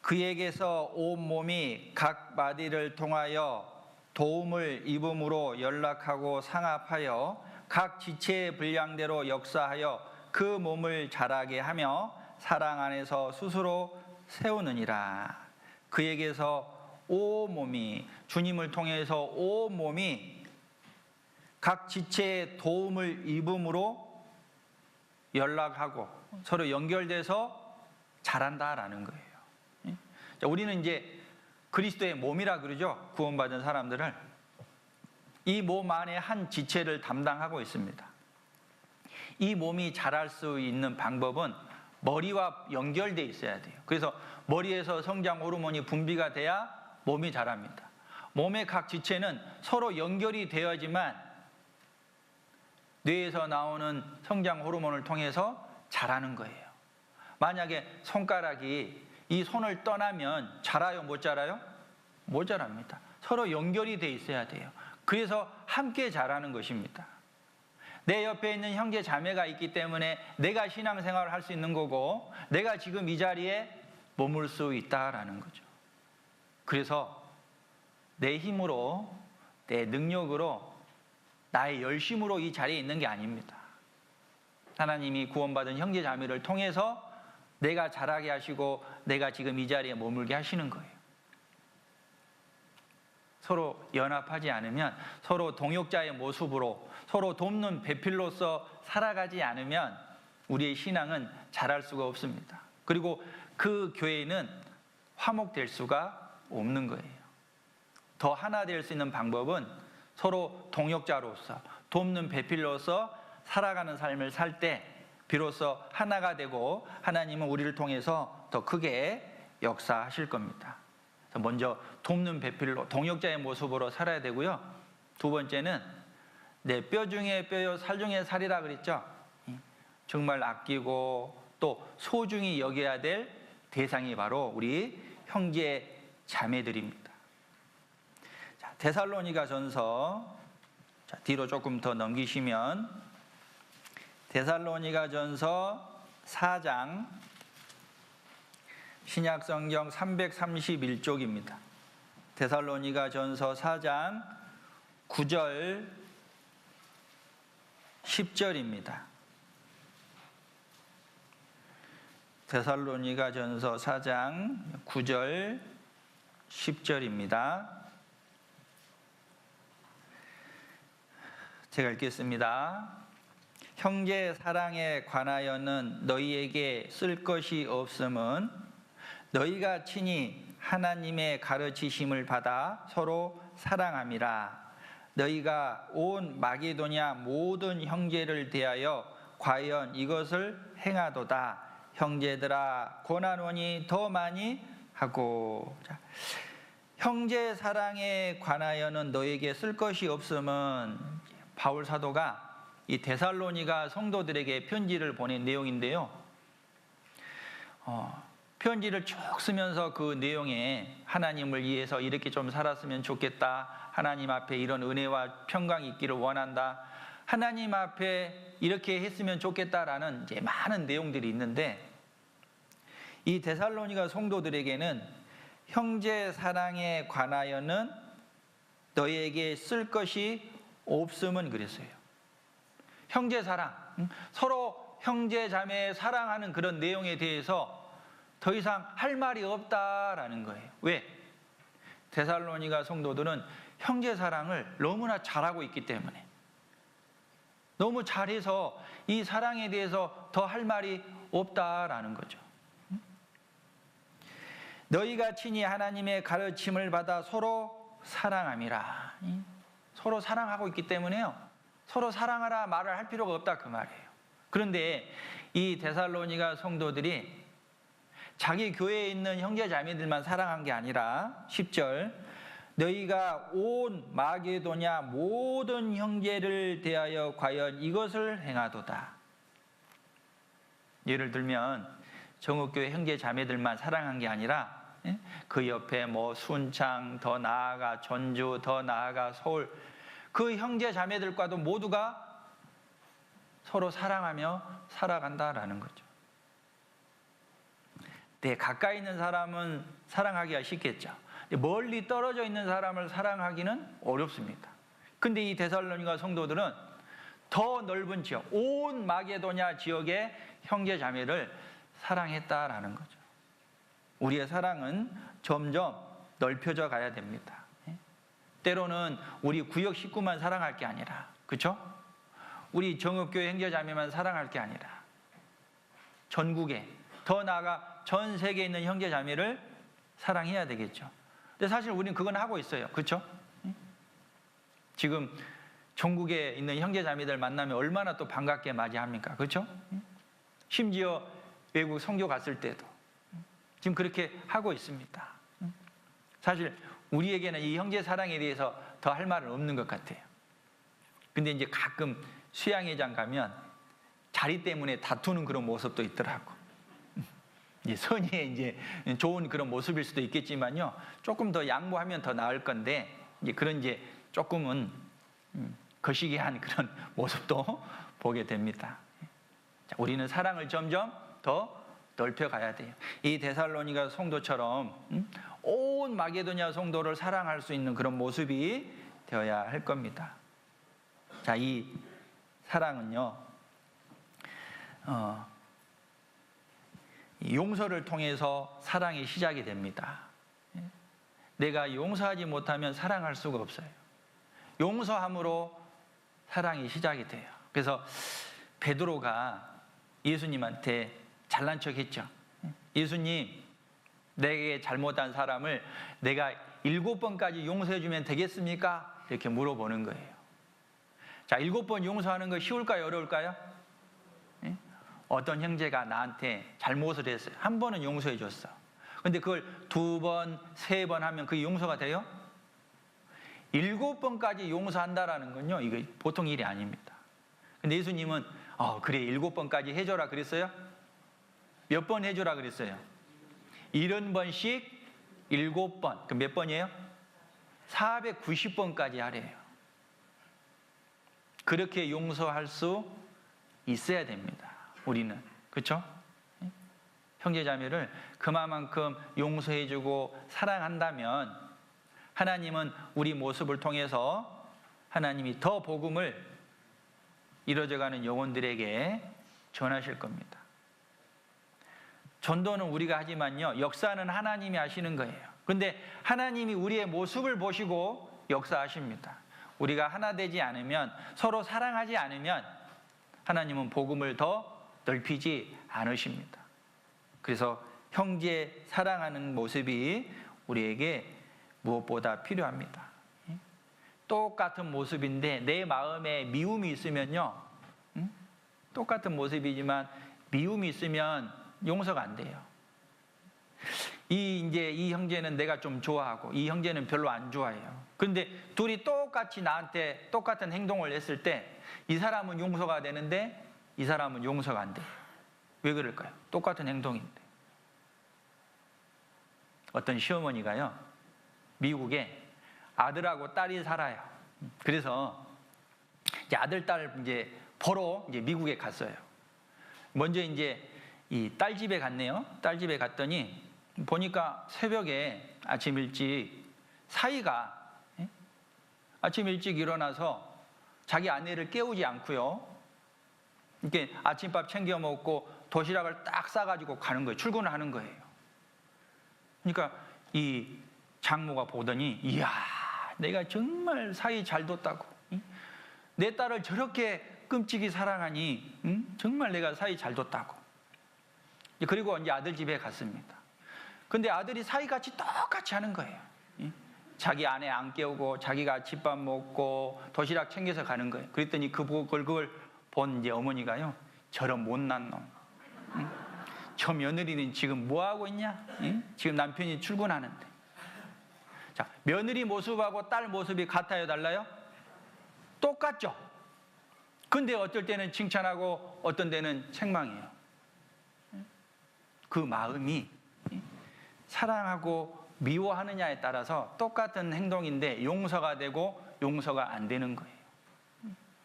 그에게서 온 몸이 각 마디를 통하여 도움을 입음으로 연락하고 상합하여 각 지체의 분량대로 역사하여 그 몸을 자라게 하며 사랑 안에서 스스로 세우느니라. 그에게서 온 몸이, 주님을 통해서 온 몸이 각 지체의 도움을 입음으로 연락하고 서로 연결돼서 자란다라는 거예요. 자, 우리는 이제 그리스도의 몸이라 그러죠. 구원받은 사람들을. 이 몸 안에 한 지체를 담당하고 있습니다. 이 몸이 자랄 수 있는 방법은 머리와 연결돼 있어야 돼요. 그래서 머리에서 성장 호르몬이 분비가 돼야 몸이 자랍니다. 몸의 각 지체는 서로 연결이 되어야지만 뇌에서 나오는 성장 호르몬을 통해서 자라는 거예요. 만약에 손가락이 이 손을 떠나면 자라요, 못 자라요? 못 자랍니다. 서로 연결이 돼 있어야 돼요. 그래서 함께 자라는 것입니다. 내 옆에 있는 형제 자매가 있기 때문에 내가 신앙생활을 할 수 있는 거고, 내가 지금 이 자리에 머물 수 있다라는 거죠. 그래서 내 힘으로, 내 능력으로, 나의 열심으로 이 자리에 있는 게 아닙니다. 하나님이 구원받은 형제 자매를 통해서 내가 자라게 하시고 내가 지금 이 자리에 머물게 하시는 거예요. 서로 연합하지 않으면, 서로 동역자의 모습으로 서로 돕는 배필로서 살아가지 않으면 우리의 신앙은 자랄 수가 없습니다. 그리고 그 교회는 화목될 수가 없는 거예요. 더 하나 될 수 있는 방법은 서로 동역자로서 돕는 배필로서 살아가는 삶을 살 때 비로소 하나가 되고 하나님은 우리를 통해서 더 크게 역사하실 겁니다. 먼저 돕는 배필로 동역자의 모습으로 살아야 되고요. 두 번째는 내 뼈 중에 뼈요 살 중에 살이라 그랬죠. 정말 아끼고 또 소중히 여겨야 될 대상이 바로 우리 형제 자매들입니다. 자, 데살로니가전서 뒤로 조금 더 넘기시면 데살로니가전서 4장 신약성경 331쪽입니다. 데살로니가전서 4장 9절 10절입니다. 데살로니가전서 4장 9절 10절입니다. 제가 읽겠습니다. 형제 사랑에 관하여는 너희에게 쓸 것이 없음은 너희가 친히 하나님의 가르치심을 받아 서로 사랑함이라. 너희가 온 마게도냐 모든 형제를 대하여 과연 이것을 행하도다. 형제들아 고난원이 더 많이 하고. 자, 형제 사랑에 관하여는 너에게 쓸 것이 없음은 바울 사도가 이 데살로니가 성도들에게 편지를 보낸 내용인데요. 편지를 쭉 쓰면서 그 내용에 하나님을 위해서 이렇게 좀 살았으면 좋겠다. 하나님 앞에 이런 은혜와 평강이 있기를 원한다. 하나님 앞에 이렇게 했으면 좋겠다라는 이제 많은 내용들이 있는데, 이 데살로니가 성도들에게는 형제 사랑에 관하여는 너희에게 쓸 것이 없음은 그랬어요. 형제 사랑, 서로 형제 자매 사랑하는 그런 내용에 대해서 더 이상 할 말이 없다라는 거예요. 왜? 데살로니가 성도들은 형제 사랑을 너무나 잘하고 있기 때문에, 너무 잘해서 이 사랑에 대해서 더 할 말이 없다라는 거죠. 너희가 친히 하나님의 가르침을 받아 서로 사랑함이라. 서로 사랑하고 있기 때문에요, 서로 사랑하라 말을 할 필요가 없다 그 말이에요. 그런데 이 데살로니가 성도들이 자기 교회에 있는 형제 자매들만 사랑한 게 아니라 10절 너희가 온 마게도냐 모든 형제를 대하여 과연 이것을 행하도다. 예를 들면 정읍교회 형제 자매들만 사랑한 게 아니라 그 옆에 뭐 순창, 더 나아가 전주, 더 나아가 서울, 그 형제 자매들과도 모두가 서로 사랑하며 살아간다라는 거죠. 네, 가까이 있는 사람은 사랑하기가 쉽겠죠. 멀리 떨어져 있는 사람을 사랑하기는 어렵습니다. 근데 이 데살로니가 성도들은 더 넓은 지역, 온 마게도냐 지역의 형제 자매를 사랑했다라는 거죠. 우리의 사랑은 점점 넓혀져 가야 됩니다. 때로는 우리 구역 식구만 사랑할 게 아니라, 그렇죠? 우리 정읍교회 형제 자매만 사랑할 게 아니라 전국에, 더 나아가 전 세계에 있는 형제 자매를 사랑해야 되겠죠. 근데 사실 우리는 그건 하고 있어요. 그렇죠? 지금 전국에 있는 형제 자매들 만나면 얼마나 또 반갑게 맞이합니까? 그렇죠? 심지어 외국 선교 갔을 때도 지금 그렇게 하고 있습니다. 사실 우리에게는 이 형제 사랑에 대해서 더 할 말은 없는 것 같아요. 근데 이제 가끔 수양회장 가면 자리 때문에 다투는 그런 모습도 있더라고. 이제 선의의 이제 좋은 그런 모습일 수도 있겠지만요, 조금 더 양보하면 더 나을 건데, 이제 그런 이제 조금은 거시기한 그런 모습도 보게 됩니다. 자, 우리는 사랑을 점점 더 넓혀가야 돼요. 이 데살로니가 성도처럼 온 마게도냐 성도를 사랑할 수 있는 그런 모습이 되어야 할 겁니다. 자, 이 사랑은요, 용서를 통해서 사랑이 시작이 됩니다. 내가 용서하지 못하면 사랑할 수가 없어요. 용서함으로 사랑이 시작이 돼요. 그래서 베드로가 예수님한테 잘난 척했죠. 예수님, 내게 잘못한 사람을 내가 7번까지 용서해 주면 되겠습니까? 이렇게 물어보는 거예요. 자, 7번 용서하는 거 쉬울까요? 어려울까요? 어떤 형제가 나한테 잘못을 했어요. 한 번은 용서해 줬어. 근데 그걸 2번, 3번 하면 그게 용서가 돼요? 7번까지 용서한다라는 건요, 이거 보통 일이 아닙니다. 근데 예수님은 그래, 7번까지 해줘라 그랬어요? 몇 번 해줘라 그랬어요? 70번씩 7번. 그럼 몇 번이에요? 490번까지 하래요. 그렇게 용서할 수 있어야 됩니다. 우리는. 그렇죠? 형제자매를 그만큼 용서해주고 사랑한다면 하나님은 우리 모습을 통해서 하나님이 더 복음을 이루어져가는 영혼들에게 전하실 겁니다. 전도는 우리가 하지만요, 역사는 하나님이 하시는 거예요. 그런데 하나님이 우리의 모습을 보시고 역사하십니다. 우리가 하나 되지 않으면, 서로 사랑하지 않으면 하나님은 복음을 더 넓히지 않으십니다. 그래서 형제 사랑하는 모습이 우리에게 무엇보다 필요합니다. 똑같은 모습인데 내 마음에 미움이 있으면요, 똑같은 모습이지만 미움이 있으면 용서가 안 돼요. 이 형제는 내가 좀 좋아하고 이 형제는 별로 안 좋아해요. 그런데 둘이 똑같이 나한테 똑같은 행동을 했을 때 이 사람은 용서가 되는데 이 사람은 용서가 안 돼요. 왜 그럴까요? 똑같은 행동인데. 어떤 시어머니가요, 미국에 아들하고 딸이 살아요. 그래서 이제 아들, 딸 이제 보러 이제 미국에 갔어요. 먼저 이제 이 딸 집에 갔네요. 딸 집에 갔더니 보니까 새벽에 아침 일찍 사위가 아침 일찍 일어나서 자기 아내를 깨우지 않고요, 이렇게 아침밥 챙겨 먹고 도시락을 딱 싸가지고 가는 거예요. 출근을 하는 거예요. 그러니까 이 장모가 보더니, 이야, 내가 정말 사위 잘 뒀다고, 내 딸을 저렇게 끔찍이 사랑하니 정말 내가 사위 잘 뒀다고. 그리고 이제 아들 집에 갔습니다. 근데 아들이 사위같이 똑같이 하는 거예요. 자기 아내 안 깨우고 자기가 집밥 먹고 도시락 챙겨서 가는 거예요. 그랬더니 그걸 본 이제 어머니가요, 저런 못난 놈, 저 며느리는 지금 뭐 하고 있냐? 지금 남편이 출근하는데. 자, 며느리 모습하고 딸 모습이 같아요, 달라요? 똑같죠. 근데 어떨 때는 칭찬하고 어떤 때는 책망해요. 그 마음이 사랑하고 미워하느냐에 따라서 똑같은 행동인데 용서가 되고 용서가 안 되는 거예요.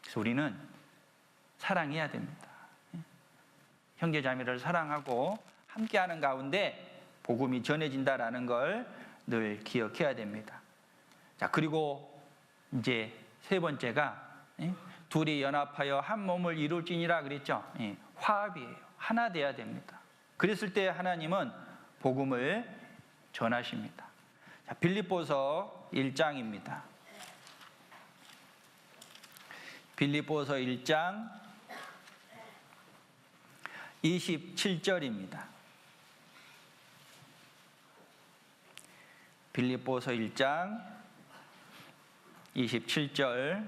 그래서 우리는 사랑해야 됩니다. 형제자매를 사랑하고 함께하는 가운데 복음이 전해진다라는 걸 늘 기억해야 됩니다. 자, 그리고 이제 세 번째가 둘이 연합하여 한 몸을 이룰지니라 그랬죠. 화합이에요. 하나 돼야 됩니다. 그랬을 때 하나님은 복음을 전하십니다. 자, 빌립보서 1장입니다. 빌립보서 1장 27절입니다. 빌립보서 1장 27절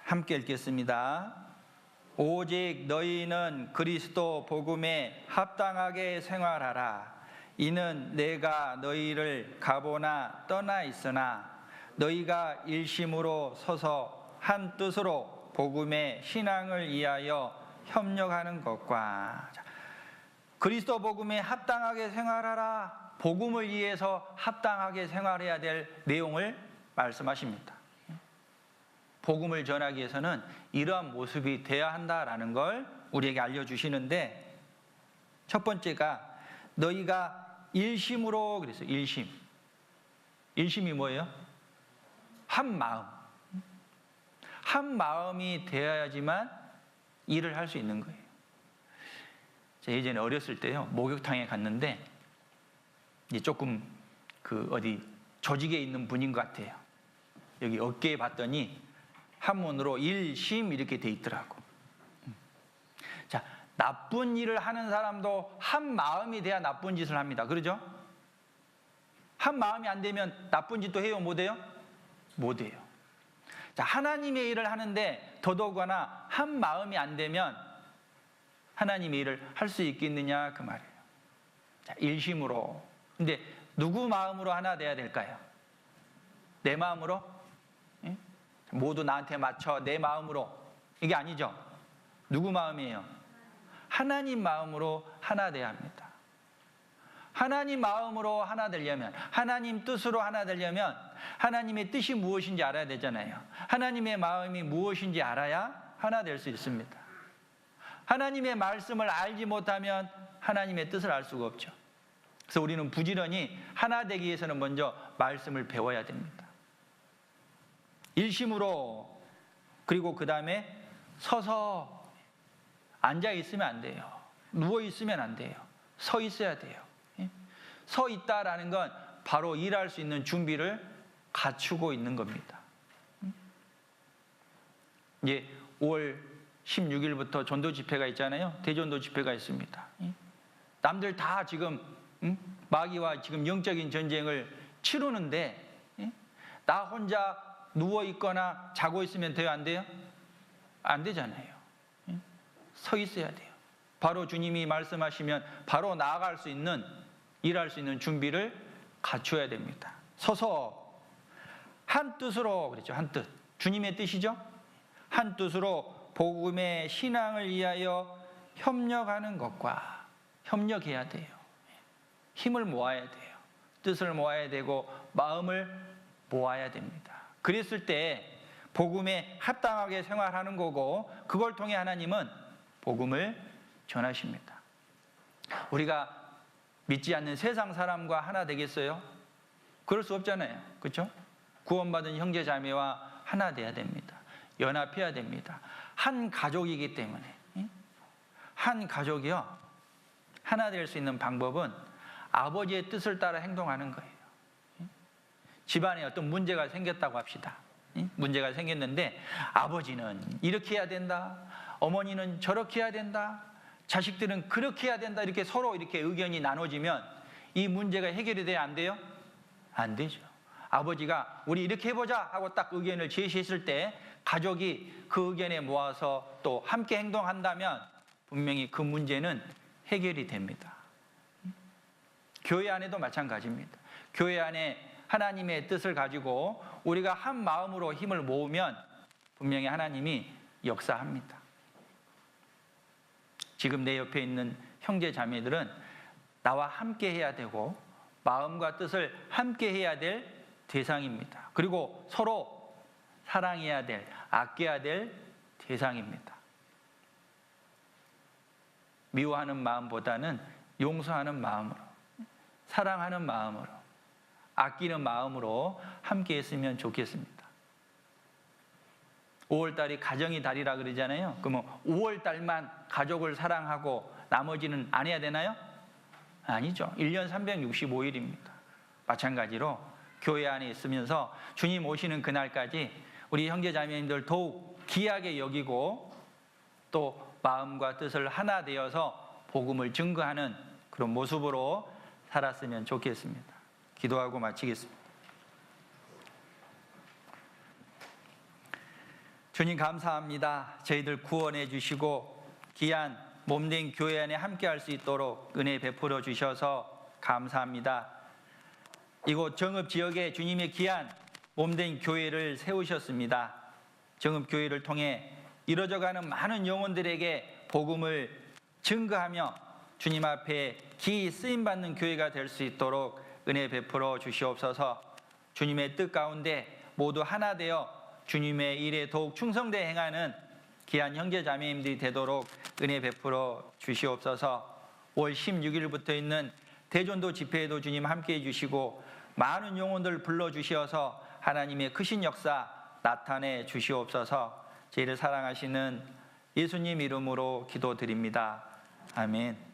함께 읽겠습니다. 오직 너희는 그리스도 복음에 합당하게 생활하라. 이는 내가 너희를 가보나 떠나 있으나 너희가 일심으로 서서 한 뜻으로 복음의 신앙을 위하여 협력하는 것과, 그리스도 복음에 합당하게 생활하라. 복음을 위해서 합당하게 생활해야 될 내용을 말씀하십니다. 복음을 전하기 위해서는 이러한 모습이 되어야 한다라는 걸 우리에게 알려주시는데, 첫 번째가 너희가 일심으로, 그래서 일심이 뭐예요? 한 마음. 한 마음이 되어야지만 일을 할 수 있는 거예요. 제가 예전에 어렸을 때요, 목욕탕에 갔는데 이제 조금 조직에 있는 분인 것 같아요. 여기 어깨에 봤더니 한문으로 일심 이렇게 돼 있더라고. 자, 나쁜 일을 하는 사람도 한 마음이 돼야 나쁜 짓을 합니다. 그러죠? 한 마음이 안 되면 나쁜 짓도 해요? 못 해요? 못 해요. 자, 하나님의 일을 하는데 더더구나 한 마음이 안 되면 하나님의 일을 할 수 있겠느냐 그 말이에요. 자, 일심으로. 근데 누구 마음으로 하나 돼야 될까요? 내 마음으로? 모두 나한테 맞춰 내 마음으로, 이게 아니죠. 누구 마음이에요? 하나님 마음으로 하나 돼야 합니다. 하나님 마음으로 하나 되려면, 하나님 뜻으로 하나 되려면 하나님의 뜻이 무엇인지 알아야 되잖아요. 하나님의 마음이 무엇인지 알아야 하나 될 수 있습니다. 하나님의 말씀을 알지 못하면 하나님의 뜻을 알 수가 없죠. 그래서 우리는 부지런히 하나 되기 위해서는 먼저 말씀을 배워야 됩니다. 일심으로. 그리고 그 다음에 서서. 앉아 있으면 안 돼요. 누워 있으면 안 돼요. 서 있어야 돼요. 서 있다라는 건 바로 일할 수 있는 준비를 갖추고 있는 겁니다. 이제 5월 16일부터 전도 집회가 있잖아요. 대전도 집회가 있습니다. 남들 다 지금 마귀와 지금 영적인 전쟁을 치르는데 나 혼자 누워 있거나 자고 있으면 돼요? 안 돼요? 안 되잖아요. 서 있어야 돼요. 바로 주님이 말씀하시면 바로 나아갈 수 있는, 일할 수 있는 준비를 갖춰야 됩니다. 서서 한 뜻으로, 그랬죠. 한 뜻. 주님의 뜻이죠. 한 뜻으로 복음의 신앙을 위하여 협력하는 것과, 협력해야 돼요. 힘을 모아야 돼요. 뜻을 모아야 되고 마음을 모아야 됩니다. 그랬을 때 복음에 합당하게 생활하는 거고, 그걸 통해 하나님은 복음을 전하십니다. 우리가 믿지 않는 세상 사람과 하나 되겠어요? 그럴 수 없잖아요. 그렇죠? 구원받은 형제 자매와 하나 돼야 됩니다. 연합해야 됩니다. 한 가족이기 때문에. 한 가족이요, 하나 될 수 있는 방법은 아버지의 뜻을 따라 행동하는 거예요. 집안에 어떤 문제가 생겼다고 합시다. 문제가 생겼는데 아버지는 이렇게 해야 된다, 어머니는 저렇게 해야 된다, 자식들은 그렇게 해야 된다, 이렇게 서로 이렇게 의견이 나눠지면 이 문제가 해결이 돼야 안 돼요? 안 되죠. 아버지가 우리 이렇게 해보자 하고 딱 의견을 제시했을 때 가족이 그 의견에 모아서 또 함께 행동한다면 분명히 그 문제는 해결이 됩니다. 교회 안에도 마찬가지입니다. 교회 안에 하나님의 뜻을 가지고 우리가 한 마음으로 힘을 모으면 분명히 하나님이 역사합니다. 지금 내 옆에 있는 형제 자매들은 나와 함께 해야 되고 마음과 뜻을 함께 해야 될 대상입니다. 그리고 서로 사랑해야 될, 아껴야 될 대상입니다. 미워하는 마음보다는 용서하는 마음으로, 사랑하는 마음으로, 아끼는 마음으로 함께 했으면 좋겠습니다. 5월달이 가정의 달이라 그러잖아요. 그러면 5월달만 가족을 사랑하고 나머지는 안 해야 되나요? 아니죠. 1년 365일입니다. 마찬가지로 교회 안에 있으면서 주님 오시는 그날까지 우리 형제자매님들 더욱 귀하게 여기고 또 마음과 뜻을 하나 되어서 복음을 증거하는 그런 모습으로 살았으면 좋겠습니다. 기도하고 마치겠습니다. 주님 감사합니다. 저희들 구원해 주시고 귀한 몸된 교회 안에 함께할 수 있도록 은혜 베풀어 주셔서 감사합니다. 이곳 정읍지역에 주님의 귀한 몸된 교회를 세우셨습니다. 정읍교회를 통해 이뤄져가는 많은 영혼들에게 복음을 증거하며 주님 앞에 기이 쓰임받는 교회가 될 수 있도록 은혜 베풀어 주시옵소서. 주님의 뜻 가운데 모두 하나 되어 주님의 일에 더욱 충성되어 행하는 귀한 형제 자매님들이 되도록 은혜 베풀어 주시옵소서. 5월 16일부터 있는 대전도 집회에도 주님 함께해 주시고 많은 영혼들 불러주시어서 하나님의 크신 역사 나타내 주시옵소서. 저희를 사랑하시는 예수님 이름으로 기도드립니다. 아멘.